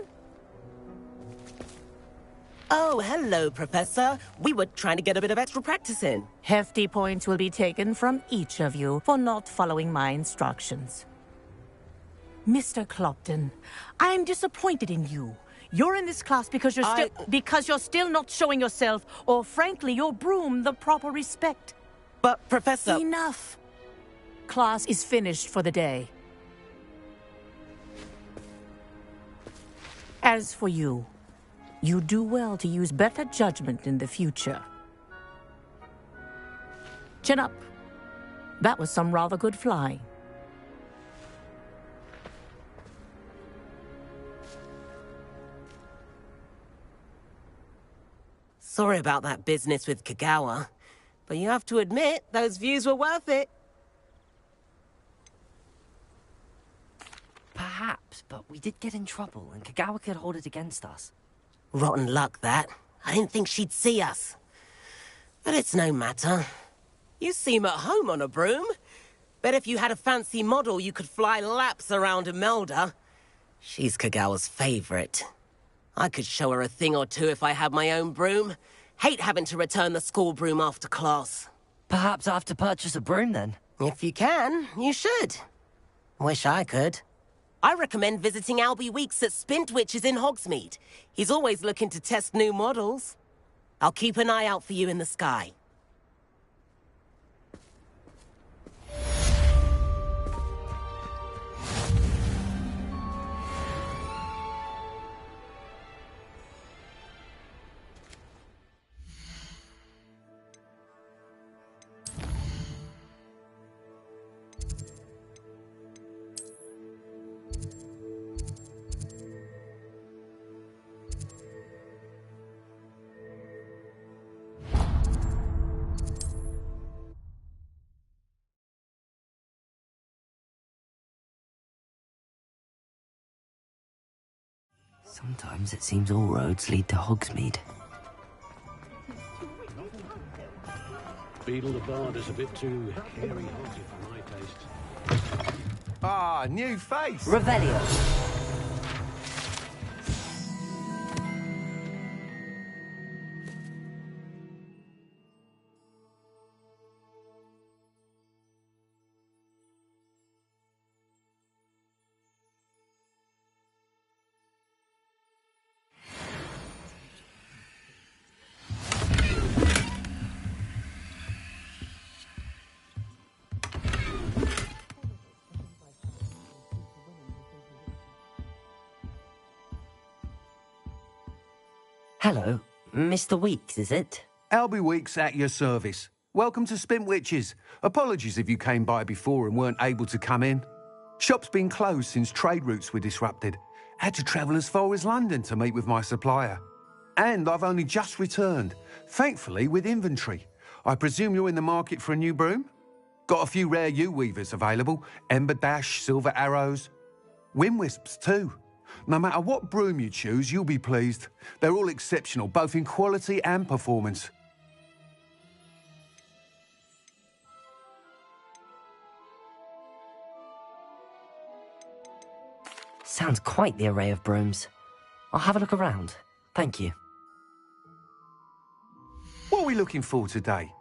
Oh, hello, Professor. We were trying to get a bit of extra practice in. Hefty points will be taken from each of you for not following my instructions. Mr. Clopton, I'm disappointed in you. You're in this class because you're still not showing yourself, or frankly, your broom, the proper respect. But, Professor... Enough. Class is finished for the day. As for you, you do well to use better judgment in the future. Chin up. That was some rather good flying. Sorry about that business with Kagawa, but you have to admit, those views were worth it. Perhaps, but we did get in trouble, and Kagawa could hold it against us. Rotten luck, that. I didn't think she'd see us. But it's no matter. You seem at home on a broom. Bet if you had a fancy model, you could fly laps around Imelda. She's Kagawa's favorite. I could show her a thing or two if I had my own broom. Hate having to return the school broom after class. Perhaps I have to purchase a broom, then? If you can, you should. Wish I could. I recommend visiting Albie Weeks at Spintwitches in Hogsmeade. He's always looking to test new models. I'll keep an eye out for you in the sky. Sometimes it seems all roads lead to Hogsmeade. Beetle the Bard is a bit too hairy-hearted for my taste. Ah, new face! Revelio. Hello. Mr. Weeks, is it? Albie Weeks at your service. Welcome to Spintwitches. Apologies if you came by before and weren't able to come in. Shop's been closed since trade routes were disrupted. Had to travel as far as London to meet with my supplier. And I've only just returned, thankfully with inventory. I presume you're in the market for a new broom? Got a few rare yew-weavers available. Ember Dash, Silver Arrows. Wind-wisps too. No matter what broom you choose, you'll be pleased. They're all exceptional, both in quality and performance. Sounds quite the array of brooms. I'll have a look around. Thank you. What are we looking for today?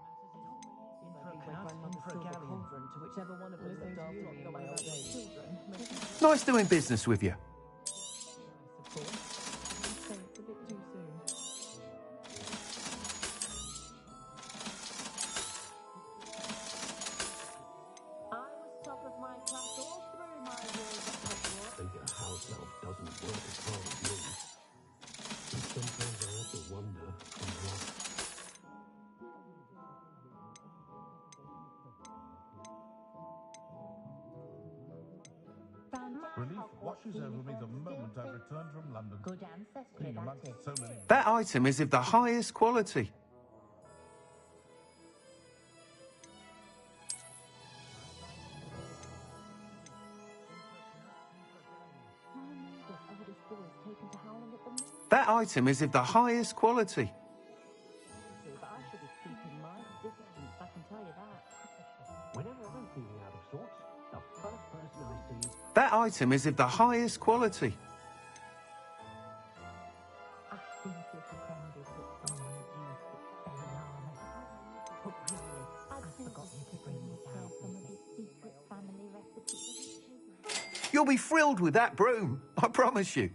Nice doing business with you. Relief washes over me the moment I returned from London. Good ancestry, that's So many. That item is of the highest quality. That item is of the highest quality. That item is of the highest quality. You'll be thrilled with that broom, I promise you.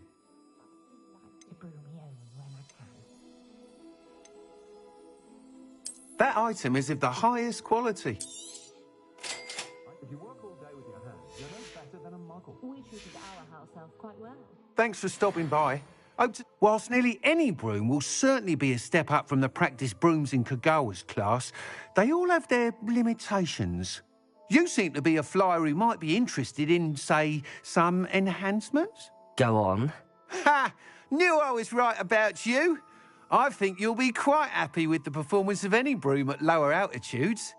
That item is of the highest quality. If you work all day with your hands, you're no better than a muggle. We treated our house elf quite well. Thanks for stopping by. Whilst nearly any broom will certainly be a step up from the practice brooms in Kagawa's class, they all have their limitations. You seem to be a flyer who might be interested in, say, some enhancements? Go on. Ha! Knew I was right about you. I think you'll be quite happy with the performance of any broom at lower altitudes.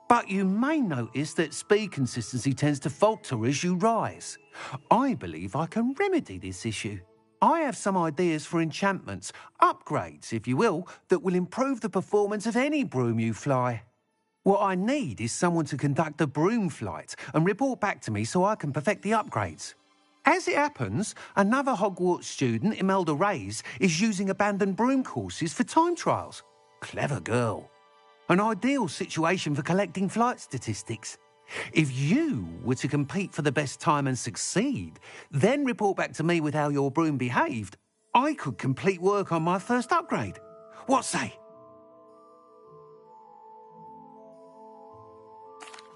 But you may notice that speed consistency tends to falter as you rise. I believe I can remedy this issue. I have some ideas for enchantments, upgrades, if you will, that will improve the performance of any broom you fly. What I need is someone to conduct a broom flight and report back to me so I can perfect the upgrades. As it happens, another Hogwarts student, Imelda Reyes, is using abandoned broom courses for time trials. Clever girl. An ideal situation for collecting flight statistics. If you were to compete for the best time and succeed, then report back to me with how your broom behaved, I could complete work on my first upgrade. What say?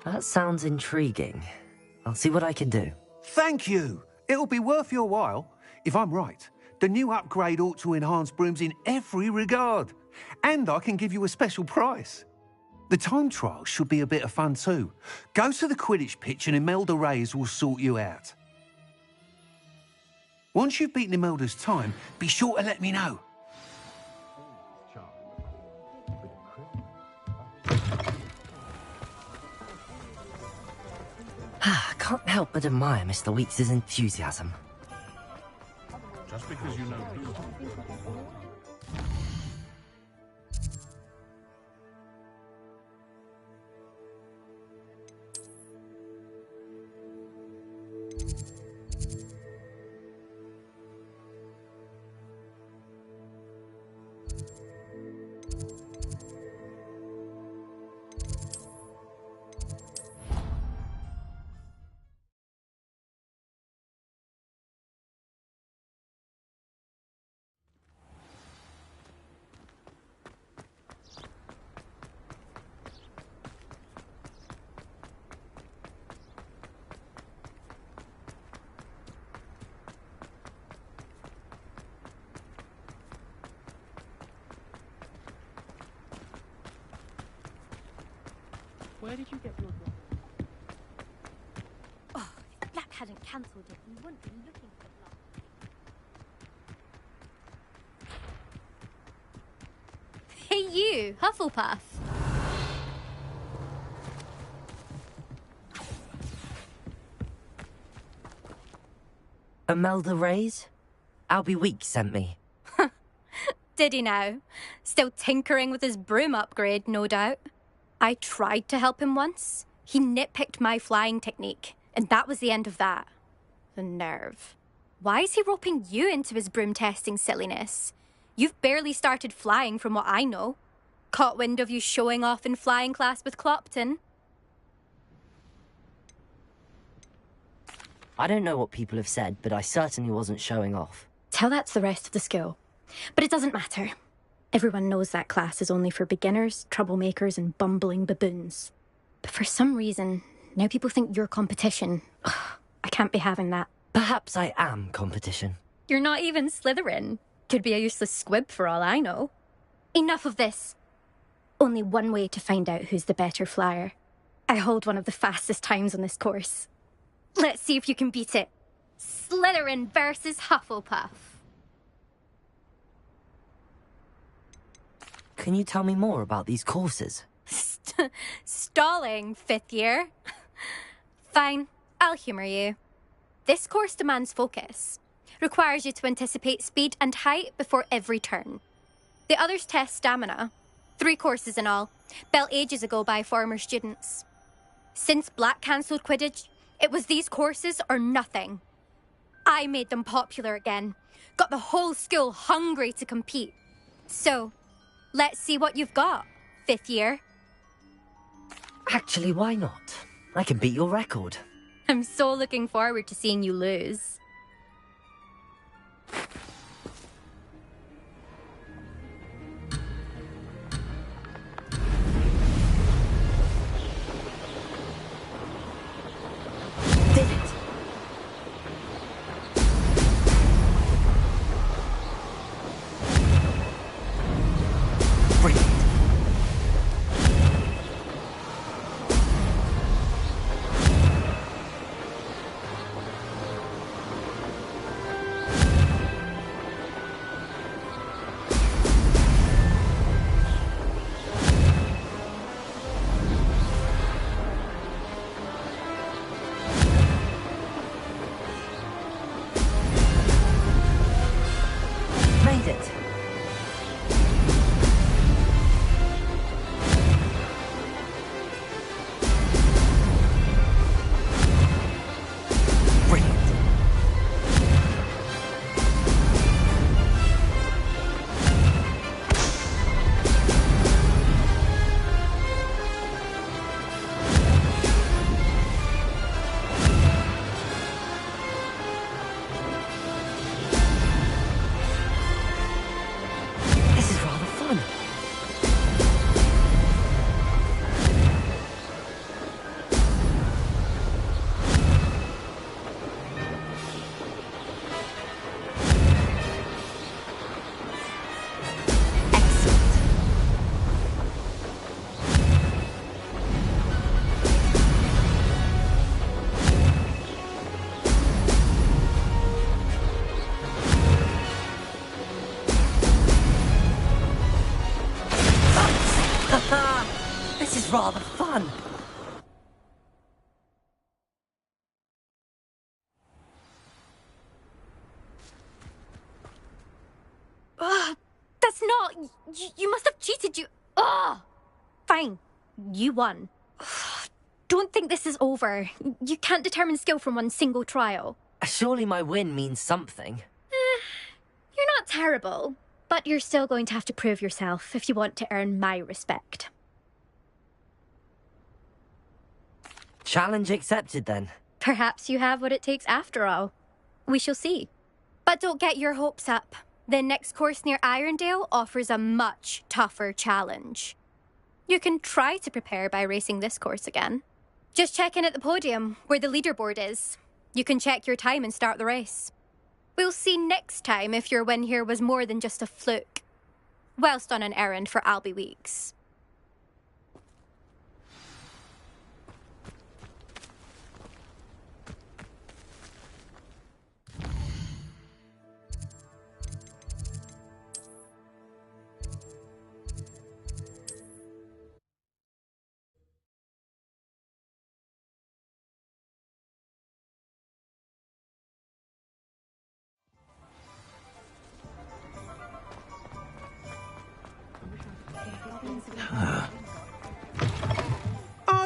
That sounds intriguing. I'll see what I can do. Thank you. It'll be worth your while. If I'm right, the new upgrade ought to enhance brooms in every regard. And I can give you a special price. The time trial should be a bit of fun too. Go to the Quidditch pitch and Imelda Reyes will sort you out. Once you've beaten Imelda's time, be sure to let me know. I can't help but admire Mr. Weeks' enthusiasm. Just because you know who. Where did you get your job? Oh, if Black hadn't cancelled it, we wouldn't be looking for Black. Hey you, Hufflepuff. Imelda Reyes? Albie Weeks sent me. Did he now? Still tinkering with his broom upgrade, no doubt. I tried to help him once. He nitpicked my flying technique, and that was the end of that. The nerve. Why is he roping you into his broom testing silliness? You've barely started flying from what I know. Caught wind of you showing off in flying class with Clopton. I don't know what people have said, but I certainly wasn't showing off. Tell that to the rest of the school. But it doesn't matter. Everyone knows that class is only for beginners, troublemakers, and bumbling baboons. But for some reason, now people think you're competition. Ugh, I can't be having that. Perhaps I am competition. You're not even Slytherin. Could be a useless squib for all I know. Enough of this. Only one way to find out who's the better flyer. I hold one of the fastest times on this course. Let's see if you can beat it. Slytherin versus Hufflepuff. Can you tell me more about these courses? Stalling, 5th year. Fine, I'll humour you. This course demands focus. Requires you to anticipate speed and height before every turn. The others test stamina. 3 courses in all, built ages ago by former students. Since Black cancelled Quidditch, it was these courses or nothing. I made them popular again. Got the whole school hungry to compete. So, let's see what you've got, 5th year. Actually, why not? I can beat your record. I'm so looking forward to seeing you lose. Did it? Brilliant. Made it. Brilliant. This is rather fun. Excellent. This is rather fun. Ugh, that's not... You must have cheated, you... Ugh! Fine. You won. Ugh, don't think this is over. You can't determine skill from one single trial. Surely my win means something. You're not terrible, but you're still going to have to prove yourself if you want to earn my respect. Challenge accepted then. Perhaps you have what it takes after all. We shall see. But don't get your hopes up. The next course near Irondale offers a much tougher challenge. You can try to prepare by racing this course again. Just check in at the podium, where the leaderboard is. You can check your time and start the race. We'll see next time if your win here was more than just a fluke. Whilst on an errand for Albie Weeks.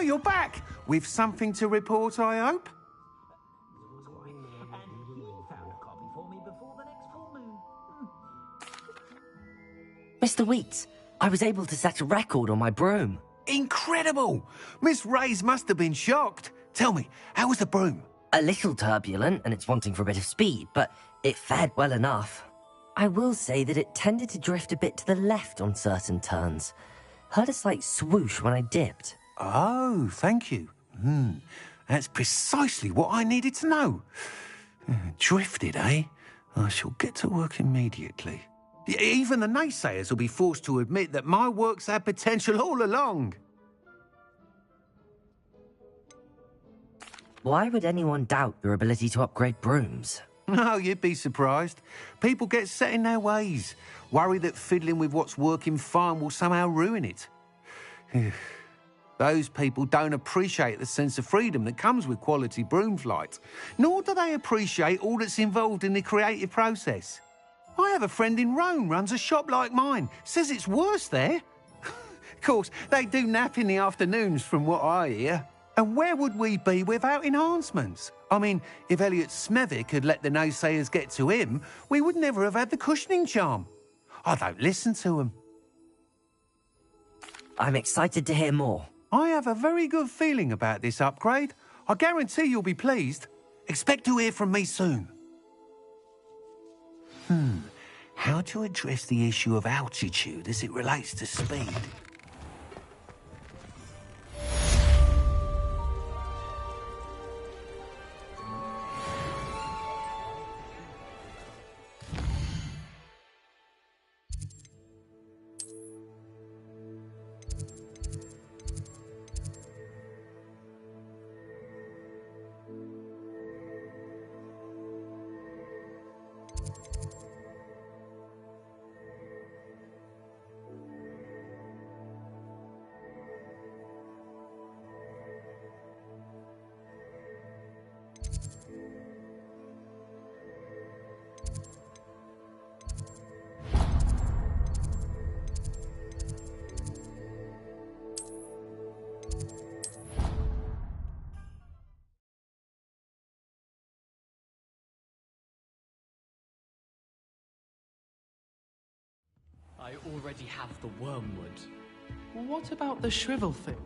you're back. With something to report, I hope? Mr. Weeks, I was able to set a record on my broom. Incredible! Miss Reyes must have been shocked. Tell me, how was the broom? A little turbulent, and it's wanting for a bit of speed, but it fared well enough. I will say that it tended to drift a bit to the left on certain turns. Heard a slight swoosh when I dipped. Oh, thank you. That's precisely what I needed to know. Drifted, eh? I shall get to work immediately. Even the naysayers will be forced to admit that my work's had potential all along. Why would anyone doubt your ability to upgrade brooms? Oh, you'd be surprised. People get set in their ways, worry that fiddling with what's working fine will somehow ruin it. Those people don't appreciate the sense of freedom that comes with quality broom flight, nor do they appreciate all that's involved in the creative process. I have a friend in Rome runs a shop like mine, says it's worse there. Of course, they do nap in the afternoons from what I hear. And where would we be without enhancements? I mean, if Elliot Smethwick had let the naysayers get to him, we would never have had the cushioning charm. I don't listen to them. I'm excited to hear more. I have a very good feeling about this upgrade. I guarantee you'll be pleased. Expect to hear from me soon. How to address the issue of altitude as it relates to speed? I already have the wormwood. Well, what about the shrivel thing?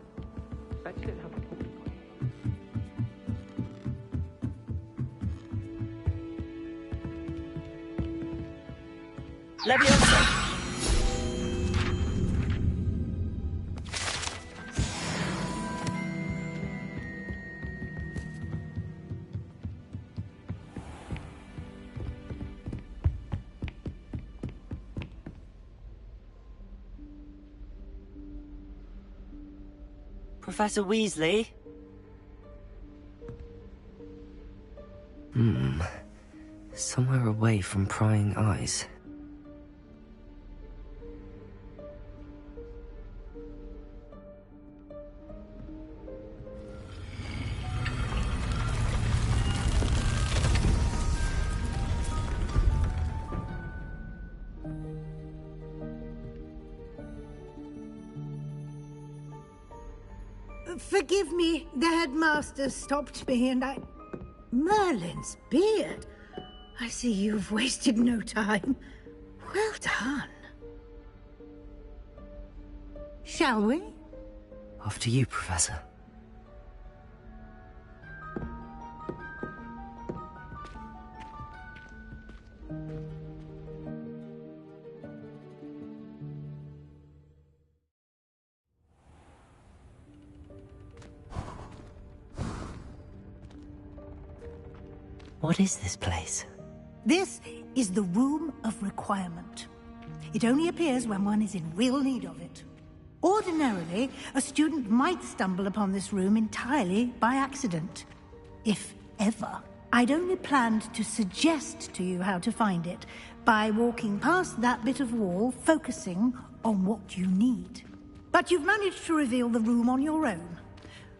Leviosa! Professor Weasley? Somewhere away from prying eyes. Forgive me, the headmaster stopped me and I... Merlin's beard. I see you've wasted no time. Well done. Shall we? After you, Professor. What is this place? This is the Room of Requirement. It only appears when one is in real need of it. Ordinarily, a student might stumble upon this room entirely by accident. If ever. I'd only planned to suggest to you how to find it by walking past that bit of wall, focusing on what you need. But you've managed to reveal the room on your own.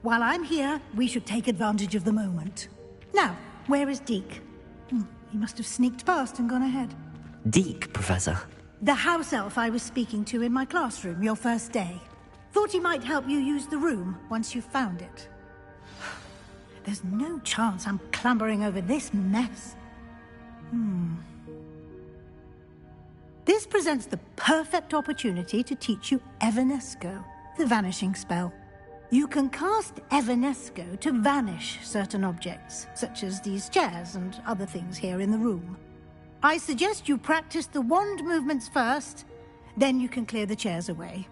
While I'm here, we should take advantage of the moment. Now, where is Deke? He must have sneaked past and gone ahead. Deke, Professor. The house elf I was speaking to in my classroom your first day. Thought he might help you use the room once you've found it. There's no chance I'm clambering over this mess. This presents the perfect opportunity to teach you Evanesco, the vanishing spell. You can cast Evanesco to vanish certain objects, such as these chairs and other things here in the room. I suggest you practice the wand movements first, then you can clear the chairs away.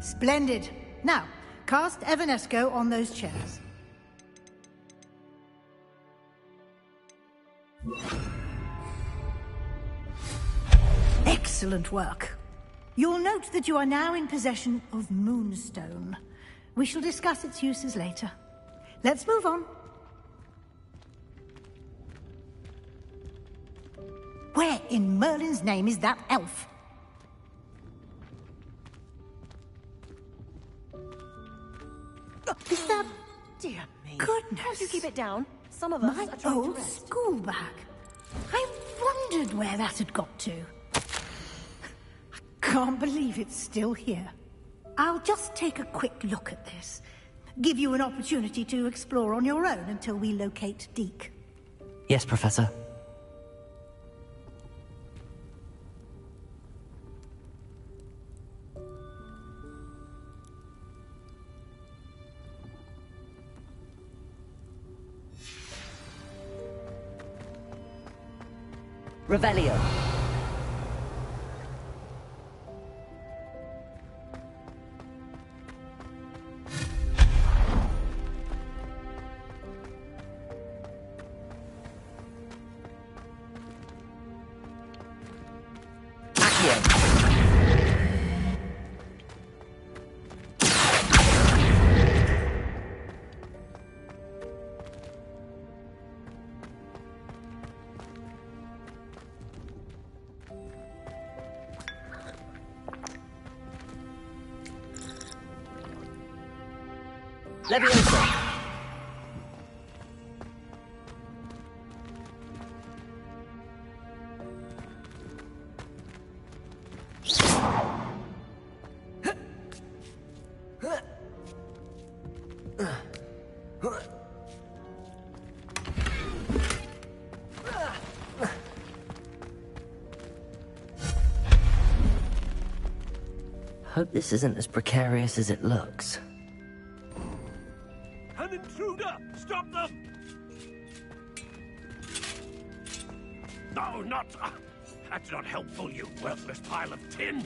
Splendid. Now, cast Evanesco on those chairs. Excellent work. You'll note that you are now in possession of Moonstone. We shall discuss its uses later. Let's move on. Where in Merlin's name is that elf? Is that... Dear me. Goodness. Can't you keep it down? Some of us My are trying to old rest. school bag. I wondered where that had got to. I can't believe it's still here. I'll just take a quick look at this. Give you an opportunity to explore on your own until we locate Deke. Yes, Professor. Revelio. Leviosa. Hope this isn't as precarious as it looks. An intruder! Stop them! No, not... that's not helpful, you worthless pile of tin!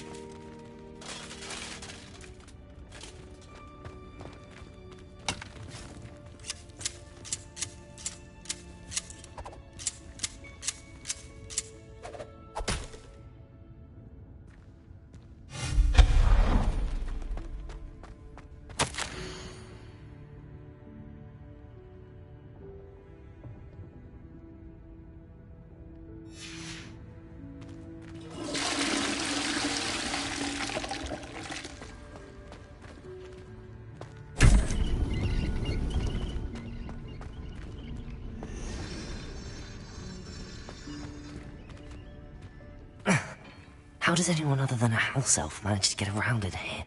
How does anyone other than a house elf manage to get around in here?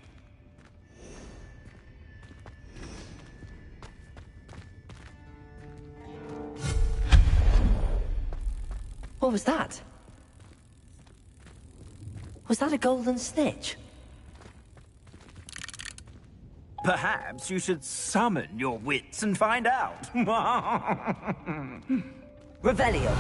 What was that? Was that a golden snitch? Perhaps you should summon your wits and find out. Revelio.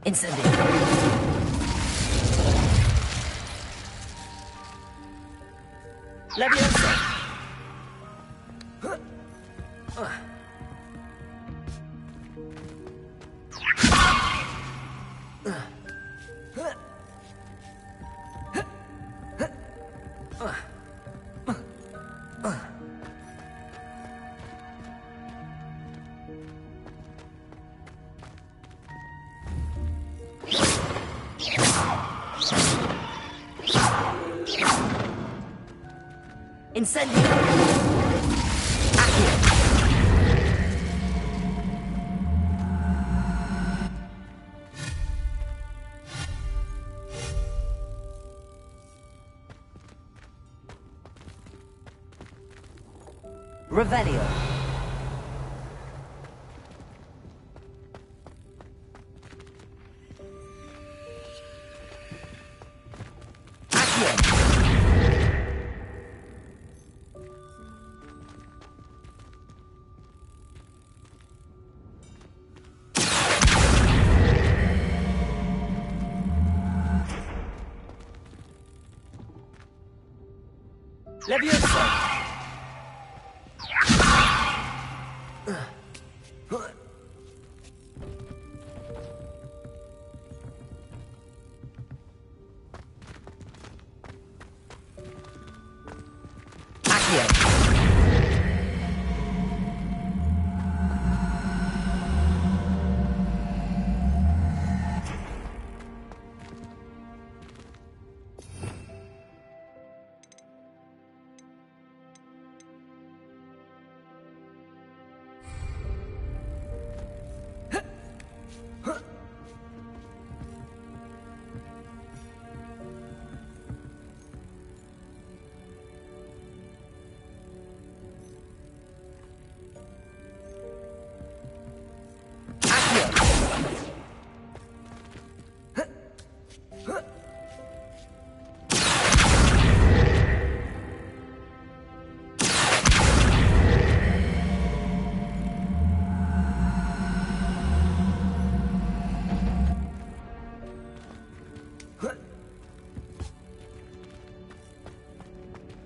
Incendio. Leviosa! Incendio. Revelio. Leviosa!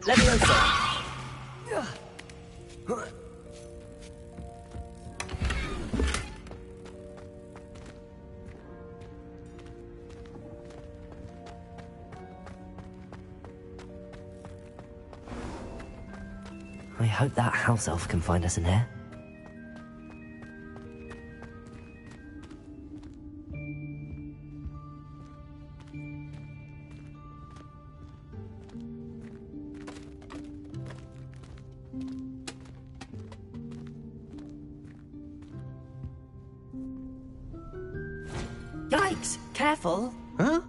Leviosa! I hope that house elf can find us in here. Yikes! Careful! Huh?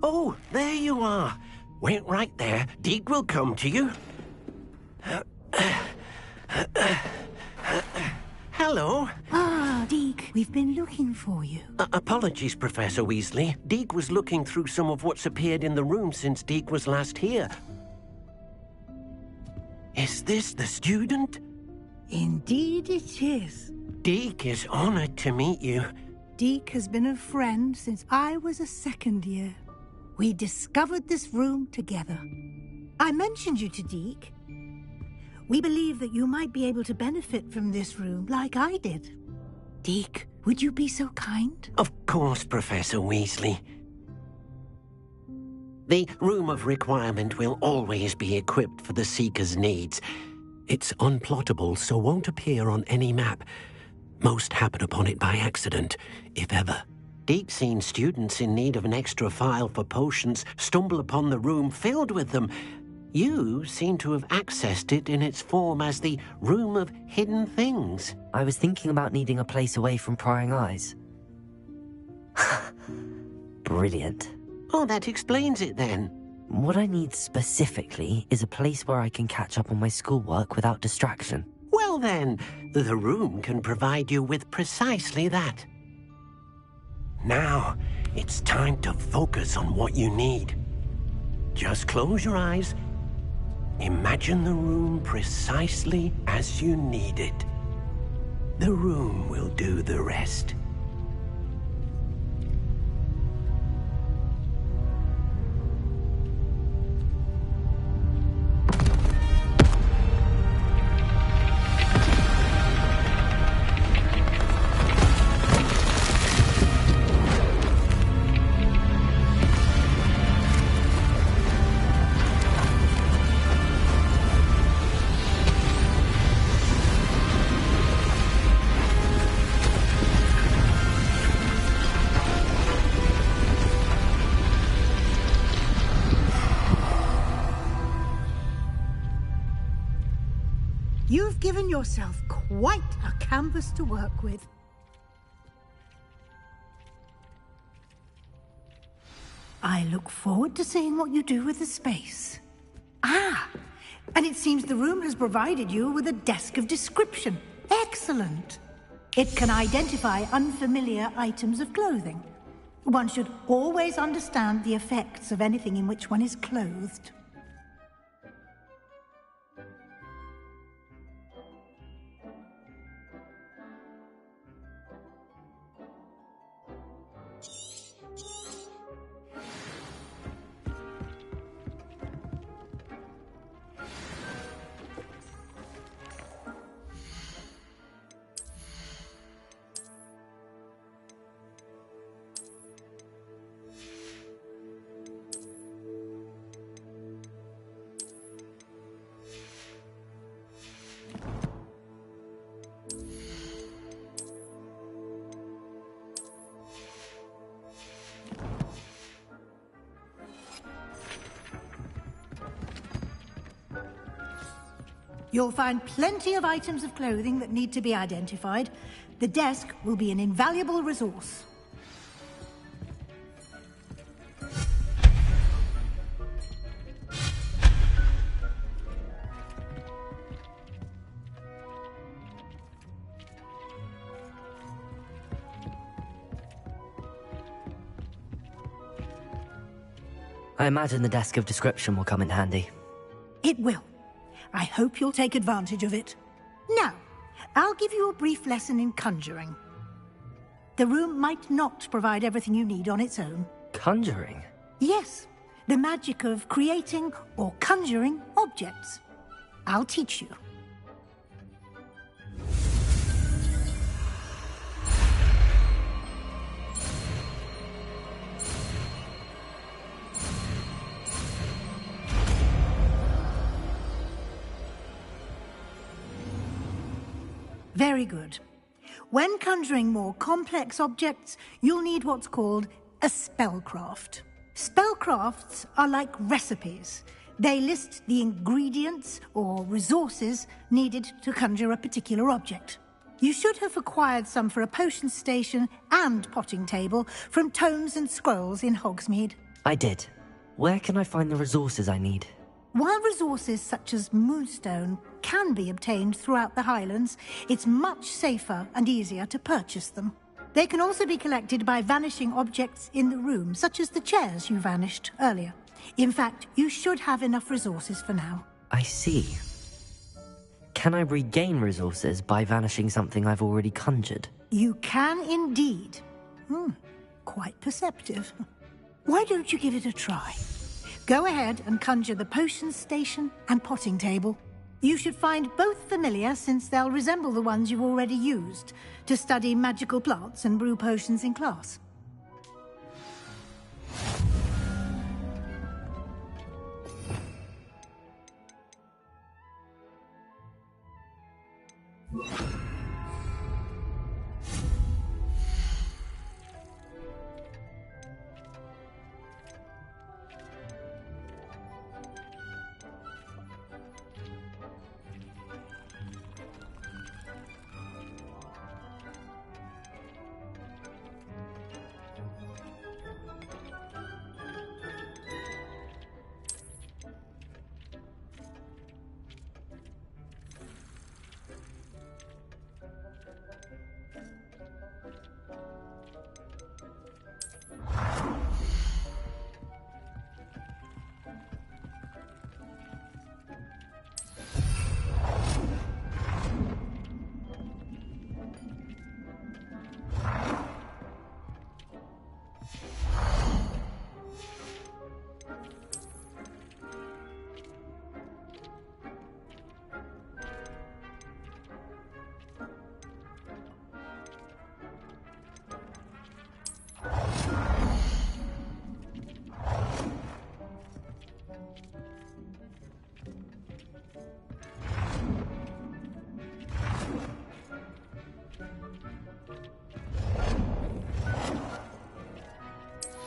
Oh, there you are. Wait right there. Deke will come to you. Hello. Ah, Deke, we've been looking for you. Apologies, Professor Weasley. Deke was looking through some of what's appeared in the room since Deke was last here. Is this the student? Indeed it is. Deke is honored to meet you. Deke has been a friend since I was a second year. We discovered this room together. I mentioned you to Deke. We believe that you might be able to benefit from this room like I did. Deke, would you be so kind? Of course, Professor Weasley. The Room of Requirement will always be equipped for the Seeker's needs. It's unplottable, so won't appear on any map. Most happen upon it by accident, if ever. Deke's seen students in need of an extra file for potions stumble upon the room filled with them. You seem to have accessed it in its form as the Room of Hidden Things. I was thinking about needing a place away from prying eyes. Brilliant. Oh, that explains it then. What I need specifically is a place where I can catch up on my schoolwork without distraction. Well then, the room can provide you with precisely that. Now, it's time to focus on what you need. Just close your eyes. Imagine the room precisely as you need it. The room will do the rest. You've given yourself quite a canvas to work with. I look forward to seeing what you do with the space. Ah, and it seems the room has provided you with a desk of description. Excellent. It can identify unfamiliar items of clothing. One should always understand the effects of anything in which one is clothed. You'll find plenty of items of clothing that need to be identified. The desk will be an invaluable resource. I imagine the desk of description will come in handy. It will. I hope you'll take advantage of it. Now, I'll give you a brief lesson in conjuring. The room might not provide everything you need on its own. Conjuring? Yes, the magic of creating or conjuring objects. I'll teach you. Very good. When conjuring more complex objects, you'll need what's called a spellcraft. Spellcrafts are like recipes. They list the ingredients or resources needed to conjure a particular object. You should have acquired some for a potion station and potting table from tomes and scrolls in Hogsmeade. I did. Where can I find the resources I need? While resources such as moonstone can be obtained throughout the Highlands, it's much safer and easier to purchase them. They can also be collected by vanishing objects in the room, such as the chairs you vanished earlier. In fact, you should have enough resources for now. I see. Can I regain resources by vanishing something I've already conjured? You can indeed. Quite perceptive. Why don't you give it a try? Go ahead and conjure the potion station and potting table. You should find both familiar, since they'll resemble the ones you've already used to study magical plants and brew potions in class.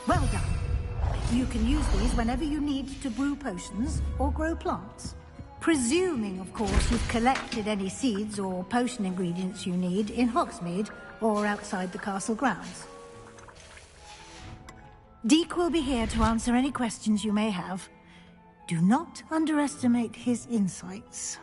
Well done. You can use these whenever you need to brew potions or grow plants. Presuming, of course, you've collected any seeds or potion ingredients you need in Hogsmeade or outside the castle grounds. Deke will be here to answer any questions you may have. Do not underestimate his insights.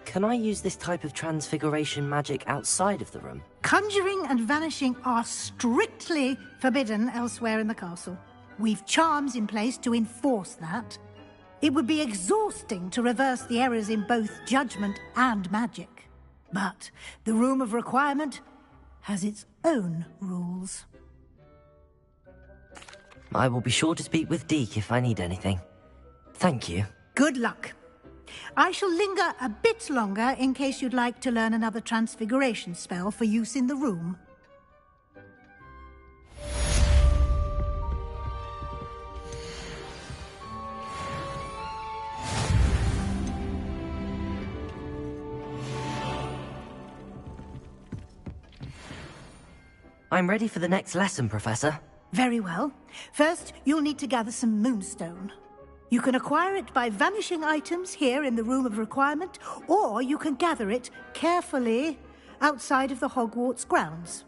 Can I use this type of transfiguration magic outside of the room? Conjuring and vanishing are strictly forbidden elsewhere in the castle. We've charms in place to enforce that. It would be exhausting to reverse the errors in both judgment and magic. But the Room of Requirement has its own rules. I will be sure to speak with Deke if I need anything. Thank you. Good luck. I shall linger a bit longer in case you'd like to learn another transfiguration spell for use in the room. I'm ready for the next lesson, Professor. Very well. First, you'll need to gather some moonstone. You can acquire it by vanishing items here in the Room of Requirement, or you can gather it carefully outside of the Hogwarts grounds.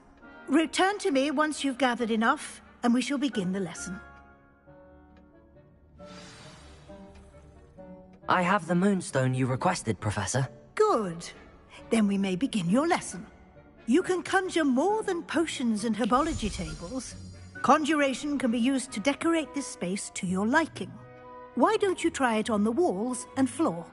Return to me once you've gathered enough, and we shall begin the lesson. I have the moonstone you requested, Professor. Good. Then we may begin your lesson. You can conjure more than potions and herbology tables. Conjuration can be used to decorate this space to your liking. Why don't you try it on the walls and floor?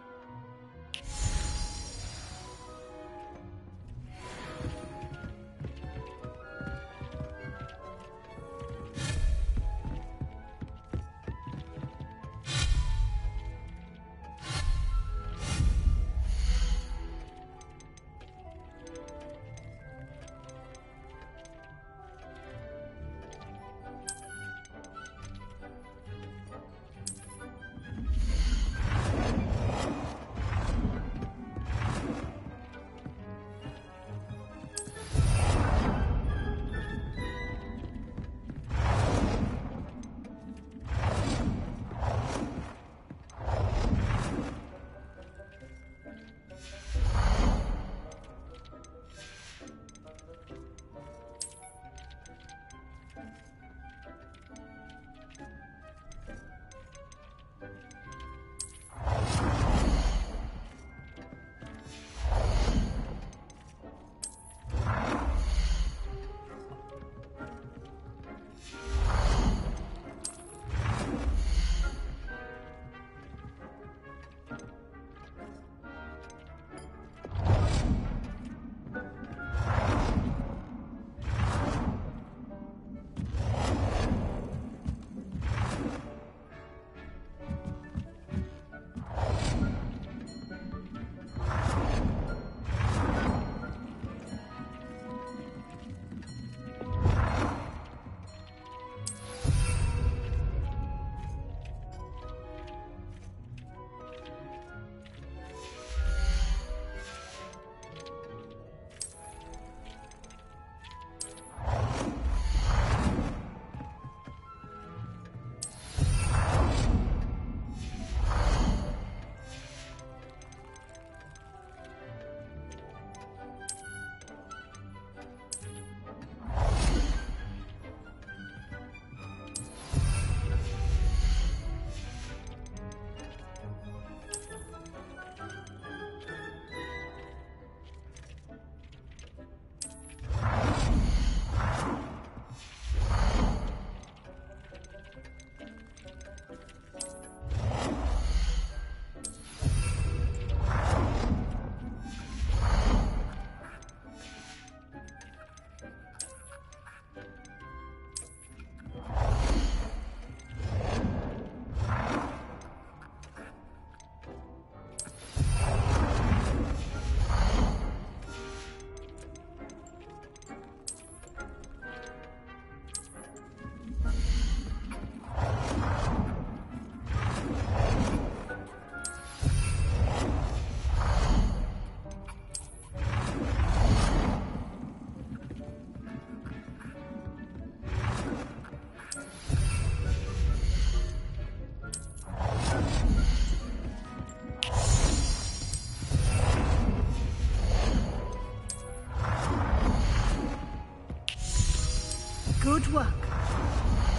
Good work.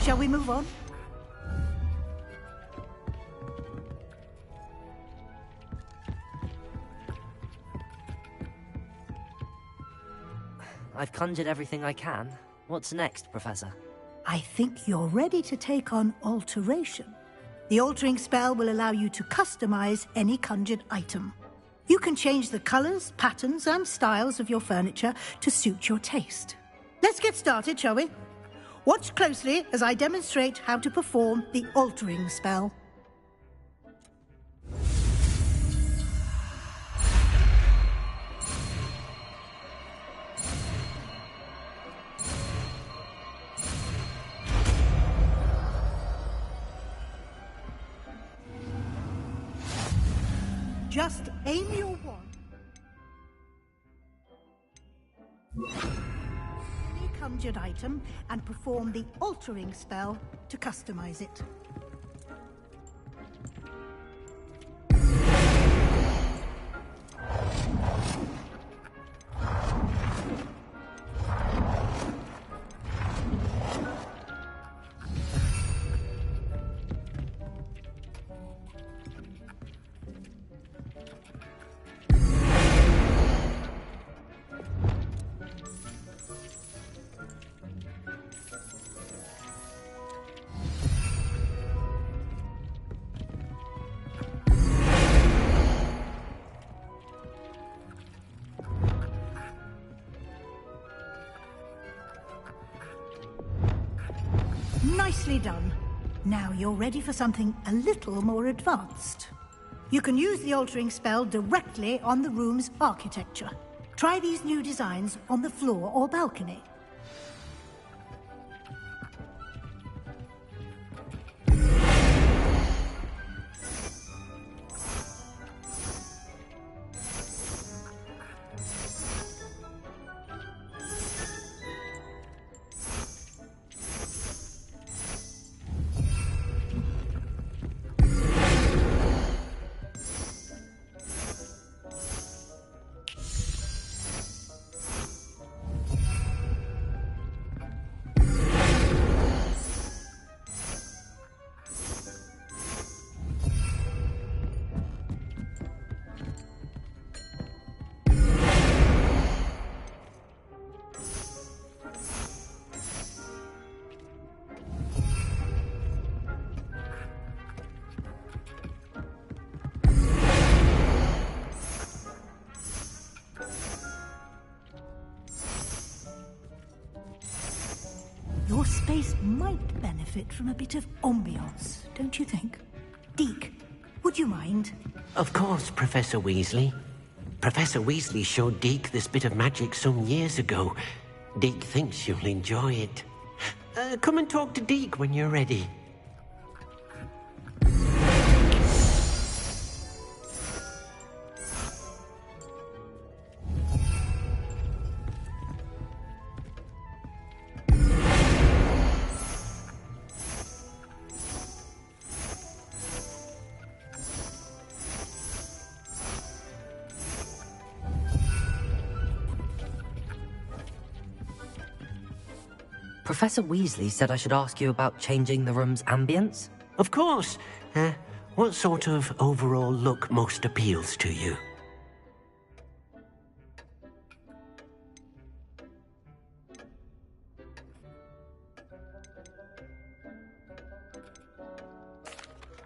Shall we move on? I've conjured everything I can. What's next, Professor? I think you're ready to take on alteration. The altering spell will allow you to customize any conjured item. You can change the colors, patterns, and styles of your furniture to suit your taste. Let's get started, shall we? Watch closely as I demonstrate how to perform the altering spell. Just aim your wand. Any conjured item and perform the altering spell to customize it. Nicely done. Now you're ready for something a little more advanced. You can use the altering spell directly on the room's architecture. Try these new designs on the floor or balcony. Your space might benefit from a bit of ambiance, don't you think? Deke, would you mind? Of course, Professor Weasley. Professor Weasley showed Deke this bit of magic some years ago. Deke thinks you'll enjoy it. Come and talk to Deke when you're ready. Professor Weasley said I should ask you about changing the room's ambience? Of course. What sort of overall look most appeals to you?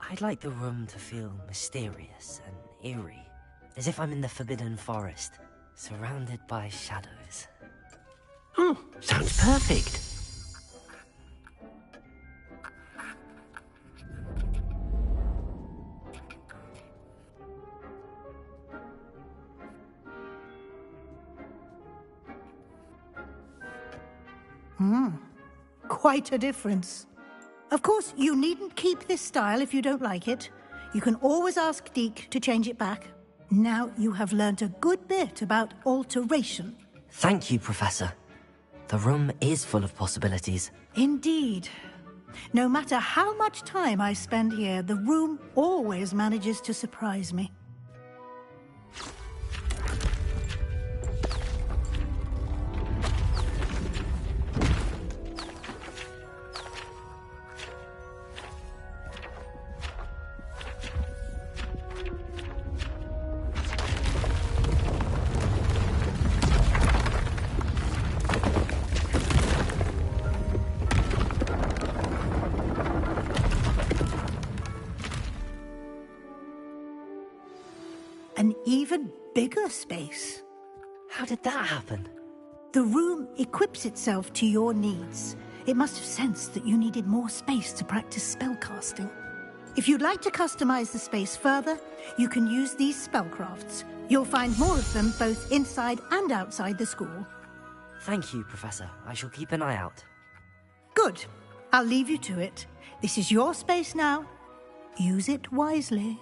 I'd like the room to feel mysterious and eerie, as if I'm in the Forbidden Forest, surrounded by shadows. Oh, sounds perfect. Quite a difference. Of course, you needn't keep this style if you don't like it. You can always ask Deke to change it back. Now you have learnt a good bit about alteration. Thank you, Professor. The room is full of possibilities. Indeed. No matter how much time I spend here, the room always manages to surprise me. an even bigger space. How did that happen? The room equips itself to your needs. It must have sensed that you needed more space to practice spellcasting. If you'd like to customize the space further, you can use these spellcrafts. You'll find more of them both inside and outside the school. Thank you, Professor. I shall keep an eye out. Good. I'll leave you to it. This is your space now. Use it wisely.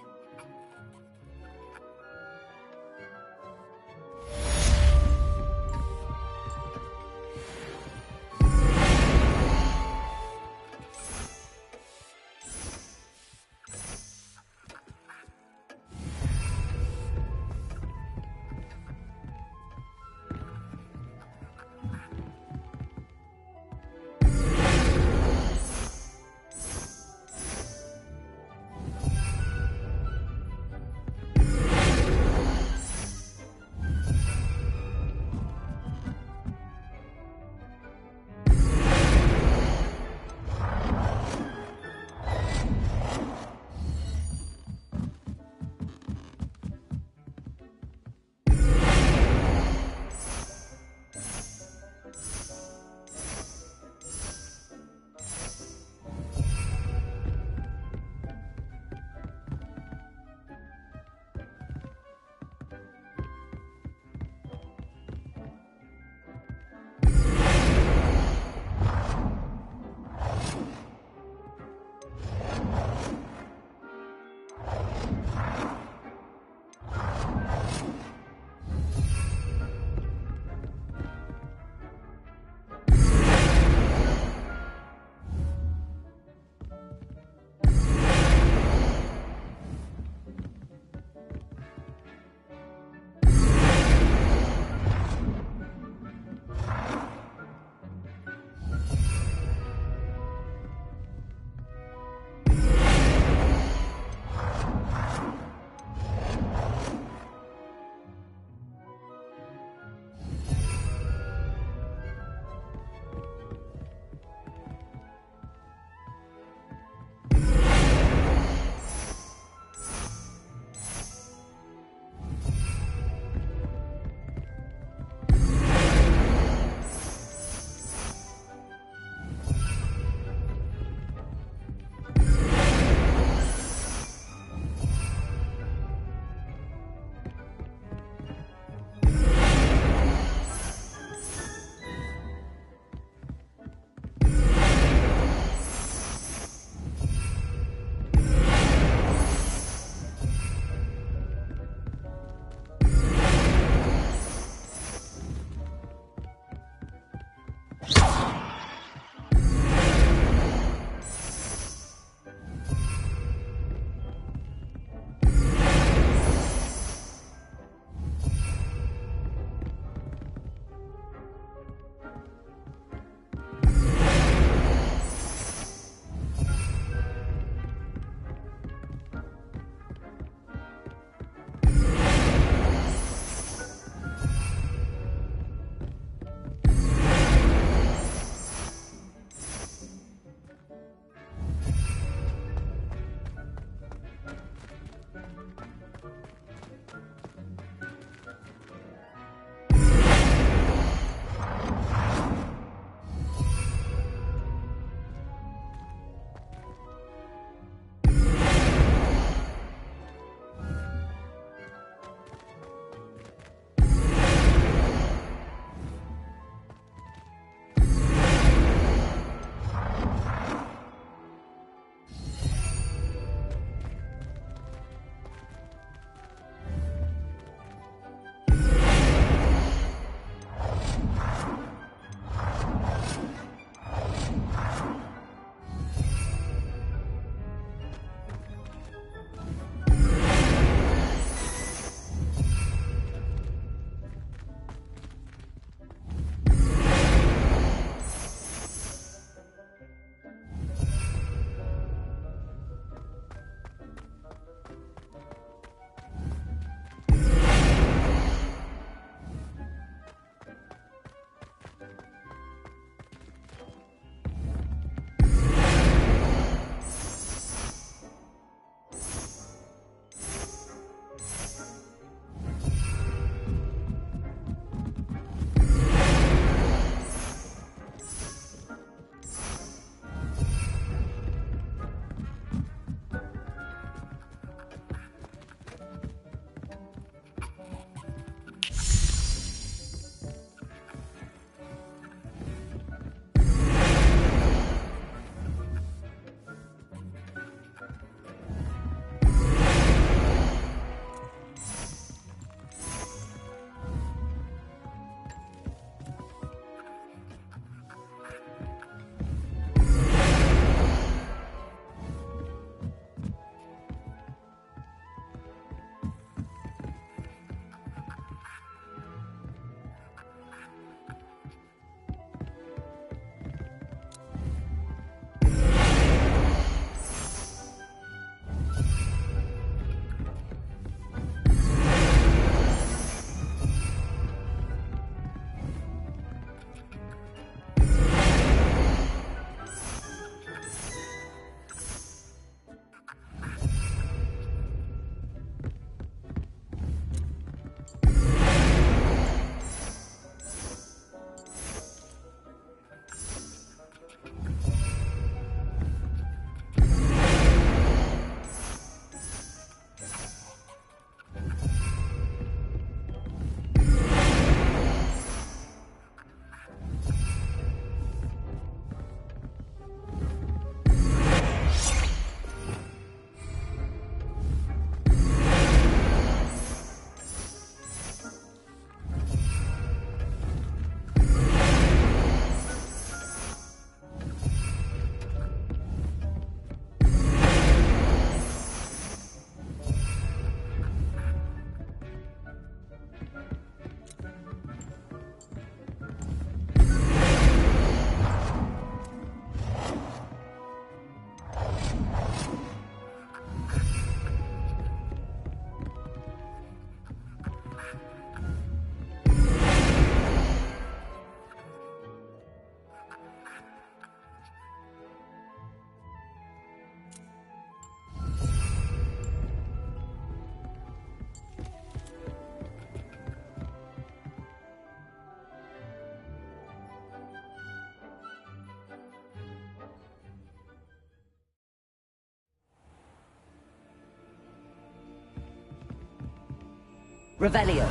Revelio.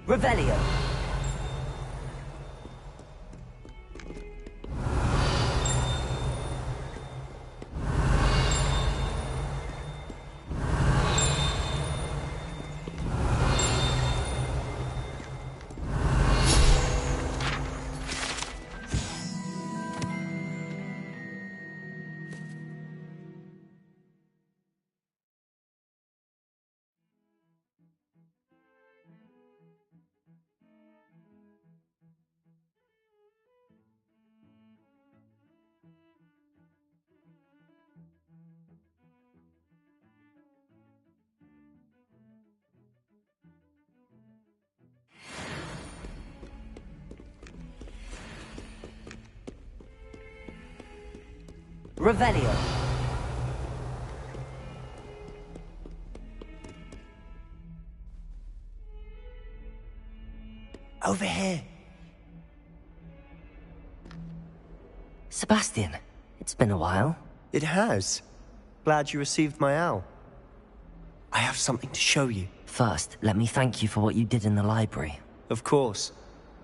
Revelio. Revelio. Over here. Sebastian, it's been a while. It has. Glad you received my owl. I have something to show you. First, let me thank you for what you did in the library. Of course.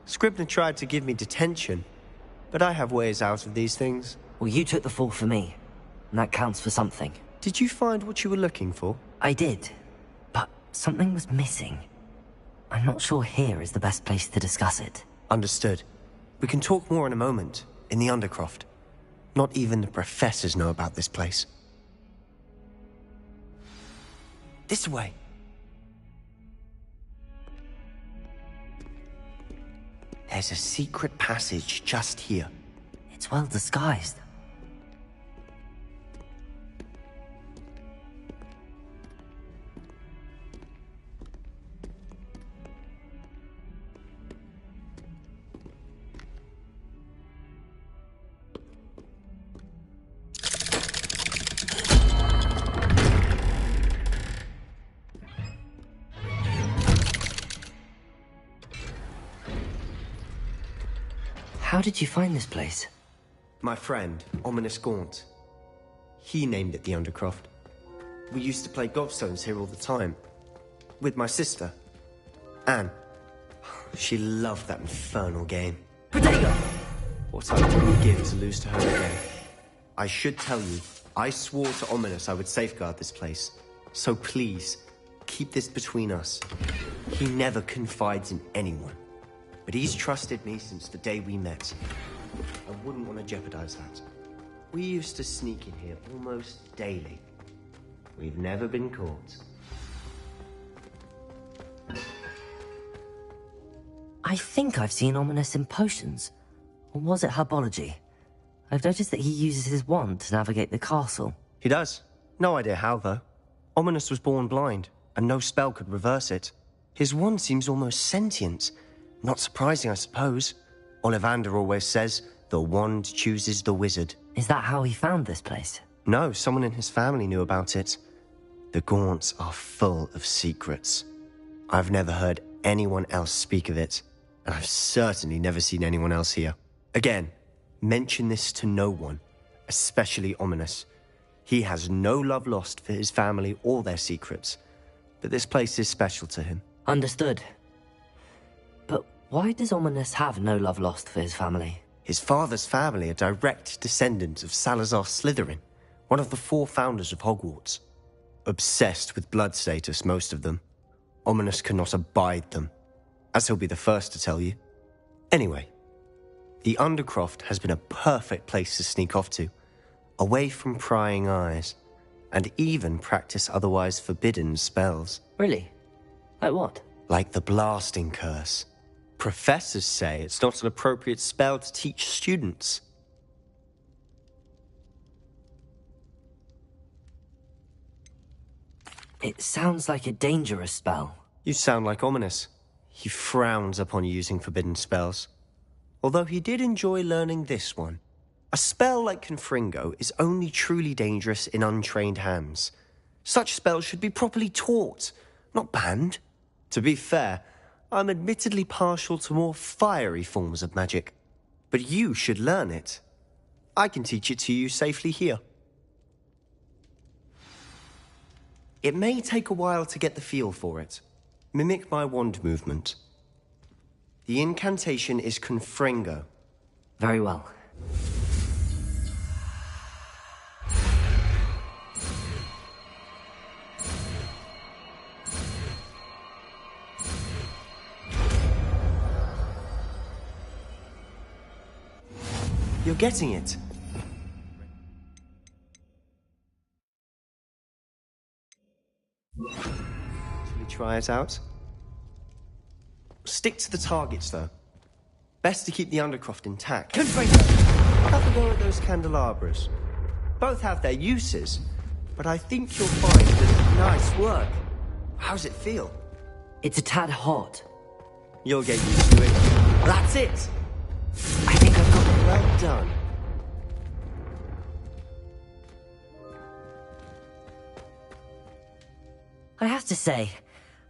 Scribner tried to give me detention, but I have ways out of these things. Well, you took the fall for me, and that counts for something. Did you find what you were looking for? I did, but something was missing. I'm not sure here is the best place to discuss it. Understood. We can talk more in a moment, in the Undercroft. Not even the professors know about this place. This way. There's a secret passage just here. It's well disguised. How did you find this place? My friend, Ominous Gaunt. He named it the Undercroft. We used to play gobstones here all the time. With my sister, Anne. She loved that infernal game. Potato! What I wouldn't give to lose to her again. I should tell you, I swore to Ominous I would safeguard this place. So please, keep this between us. He never confides in anyone. But he's trusted me since the day we met. I wouldn't want to jeopardize that. We used to sneak in here almost daily. We've never been caught. I think I've seen Ominous in potions. Or was it herbology? I've noticed that he uses his wand to navigate the castle. He does. No idea how, though. Ominous was born blind, and no spell could reverse it. His wand seems almost sentient. Not surprising, I suppose. Ollivander always says, the wand chooses the wizard. Is that how he found this place? No, someone in his family knew about it. The Gaunts are full of secrets. I've never heard anyone else speak of it, and I've certainly never seen anyone else here. Again, mention this to no one, especially Ominous. He has no love lost for his family or their secrets, but this place is special to him. Understood. But why does Ominous have no love lost for his family? His father's family are direct descendants of Salazar Slytherin, one of the 4 founders of Hogwarts. Obsessed with blood status, most of them. Ominous cannot abide them, as he'll be the first to tell you. Anyway, the Undercroft has been a perfect place to sneak off to, away from prying eyes, and even practice otherwise forbidden spells. Really? Like what? Like the blasting curse. Professors say it's not an appropriate spell to teach students. It sounds like a dangerous spell. You sound like Ominous. He frowns upon using forbidden spells. Although he did enjoy learning this one. A spell like Confringo is only truly dangerous in untrained hands. Such spells should be properly taught, not banned. To be fair, I'm admittedly partial to more fiery forms of magic. But you should learn it. I can teach it to you safely here. It may take a while to get the feel for it. Mimic my wand movement. The incantation is Confringo. Very well. You're getting it. Shall we try it out? Stick to the targets, though. Best to keep the Undercroft intact. Have a go at those candelabras. Both have their uses, but I think you'll find that nice work. How's it feel? It's a tad hot. You'll get used to it. That's it! I think I've got it. Well done. I have to say,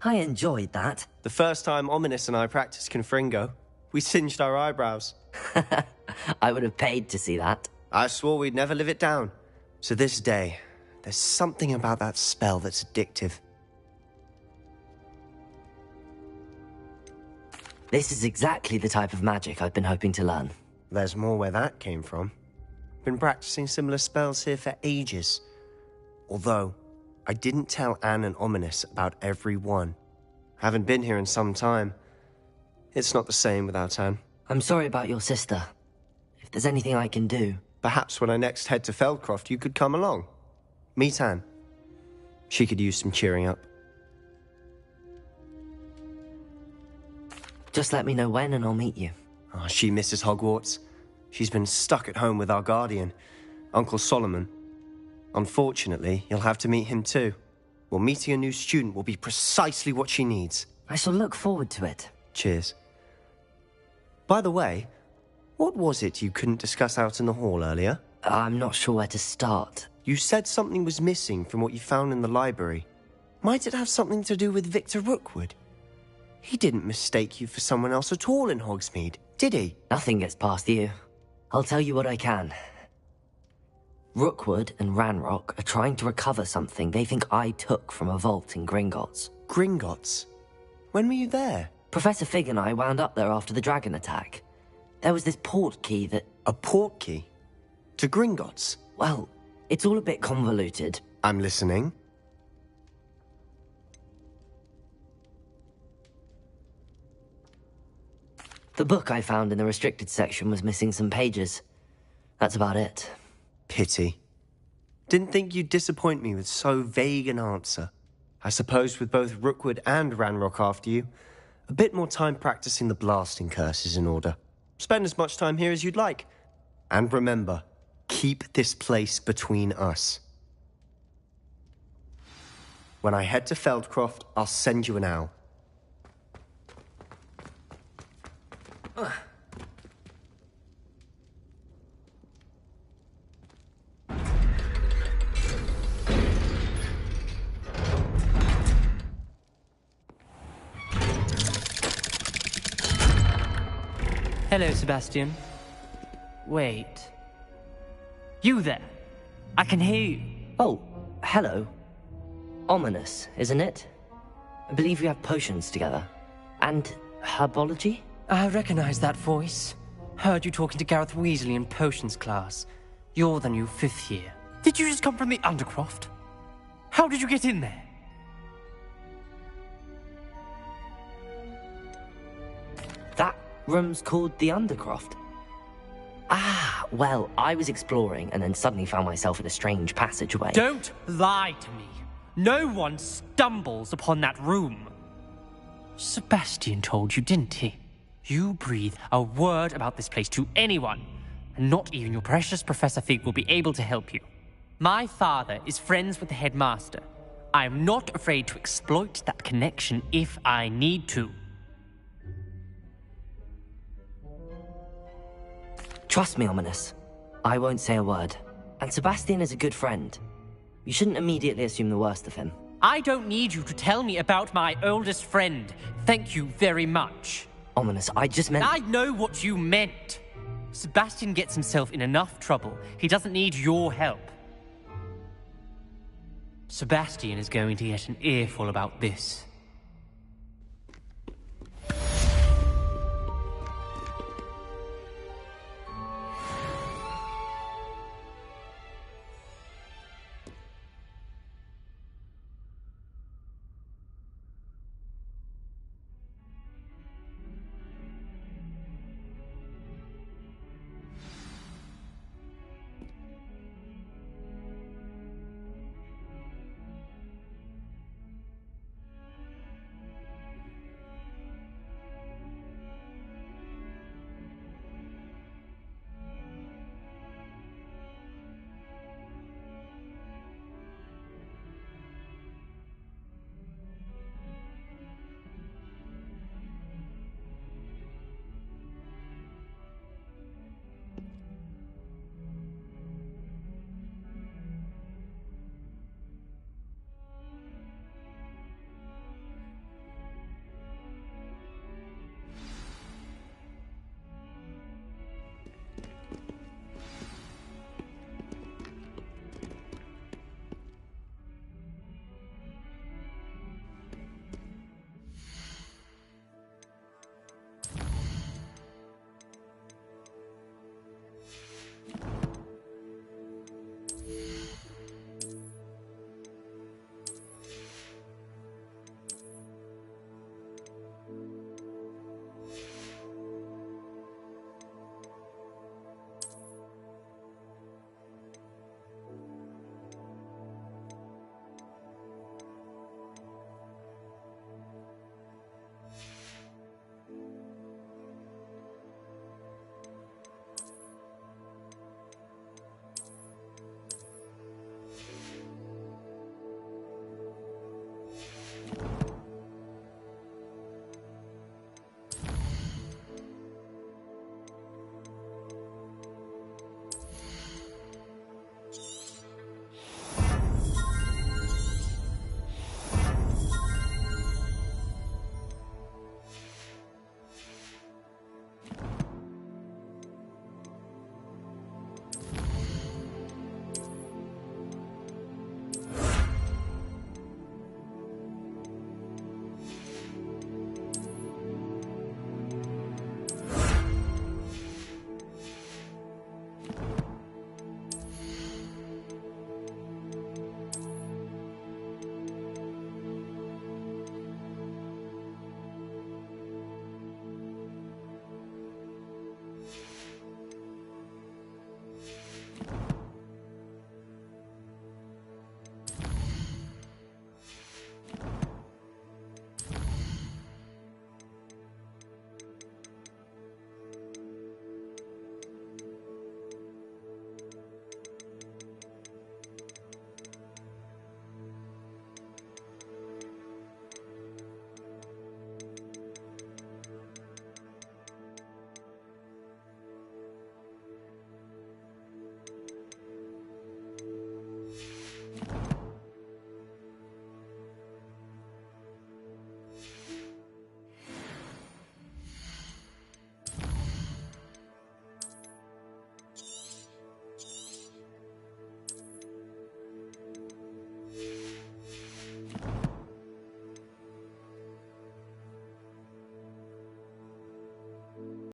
I enjoyed that. The first time Ominous and I practiced Confringo, we singed our eyebrows. I would have paid to see that. I swore we'd never live it down. To this day, there's something about that spell that's addictive. This is exactly the type of magic I've been hoping to learn. There's more where that came from. Been practicing similar spells here for ages. Although, I didn't tell Anne and Ominous about every one. Haven't been here in some time. It's not the same without Anne. I'm sorry about your sister. If there's anything I can do... Perhaps when I next head to Feldcroft, you could come along. Meet Anne. She could use some cheering up. Just let me know when and I'll meet you. Oh, she misses Hogwarts. She's been stuck at home with our guardian, Uncle Solomon. Unfortunately, you'll have to meet him too. Well, meeting a new student will be precisely what she needs. I shall look forward to it. Cheers. By the way, what was it you couldn't discuss out in the hall earlier? I'm not sure where to start. You said something was missing from what you found in the library. Might it have something to do with Victor Rookwood? He didn't mistake you for someone else at all in Hogsmeade, did he? Nothing gets past you. I'll tell you what I can. Rookwood and Ranrock are trying to recover something they think I took from a vault in Gringotts. Gringotts? When were you there? Professor Fig and I wound up there after the dragon attack. There was this port key that... A port key? To Gringotts? Well, it's all a bit convoluted. I'm listening. The book I found in the restricted section was missing some pages. That's about it. Pity. Didn't think you'd disappoint me with so vague an answer. I suppose with both Rookwood and Ranrock after you, a bit more time practicing the blasting curse is in order. Spend as much time here as you'd like. And remember, keep this place between us. When I head to Feldcroft, I'll send you an owl. Hello, Sebastian. Wait. You there? I can hear you. Oh, hello. Ominous, isn't it? I believe you have potions together. And herbology? I recognize that voice. Heard you talking to Gareth Weasley in potions class. You're the new 5th year. Did you just come from the Undercroft? How did you get in there? That room's called the Undercroft. Ah, well, I was exploring and then suddenly found myself in a strange passageway. Don't lie to me. No one stumbles upon that room. Sebastian told you, didn't he? You breathe a word about this place to anyone, and not even your precious Professor Fig will be able to help you. My father is friends with the headmaster. I am not afraid to exploit that connection if I need to. Trust me, Ominous. I won't say a word. And Sebastian is a good friend. You shouldn't immediately assume the worst of him. I don't need you to tell me about my oldest friend. Thank you very much. Ominous, I just meant... I know what you meant. Sebastian gets himself in enough trouble. He doesn't need your help. Sebastian is going to get an earful about this.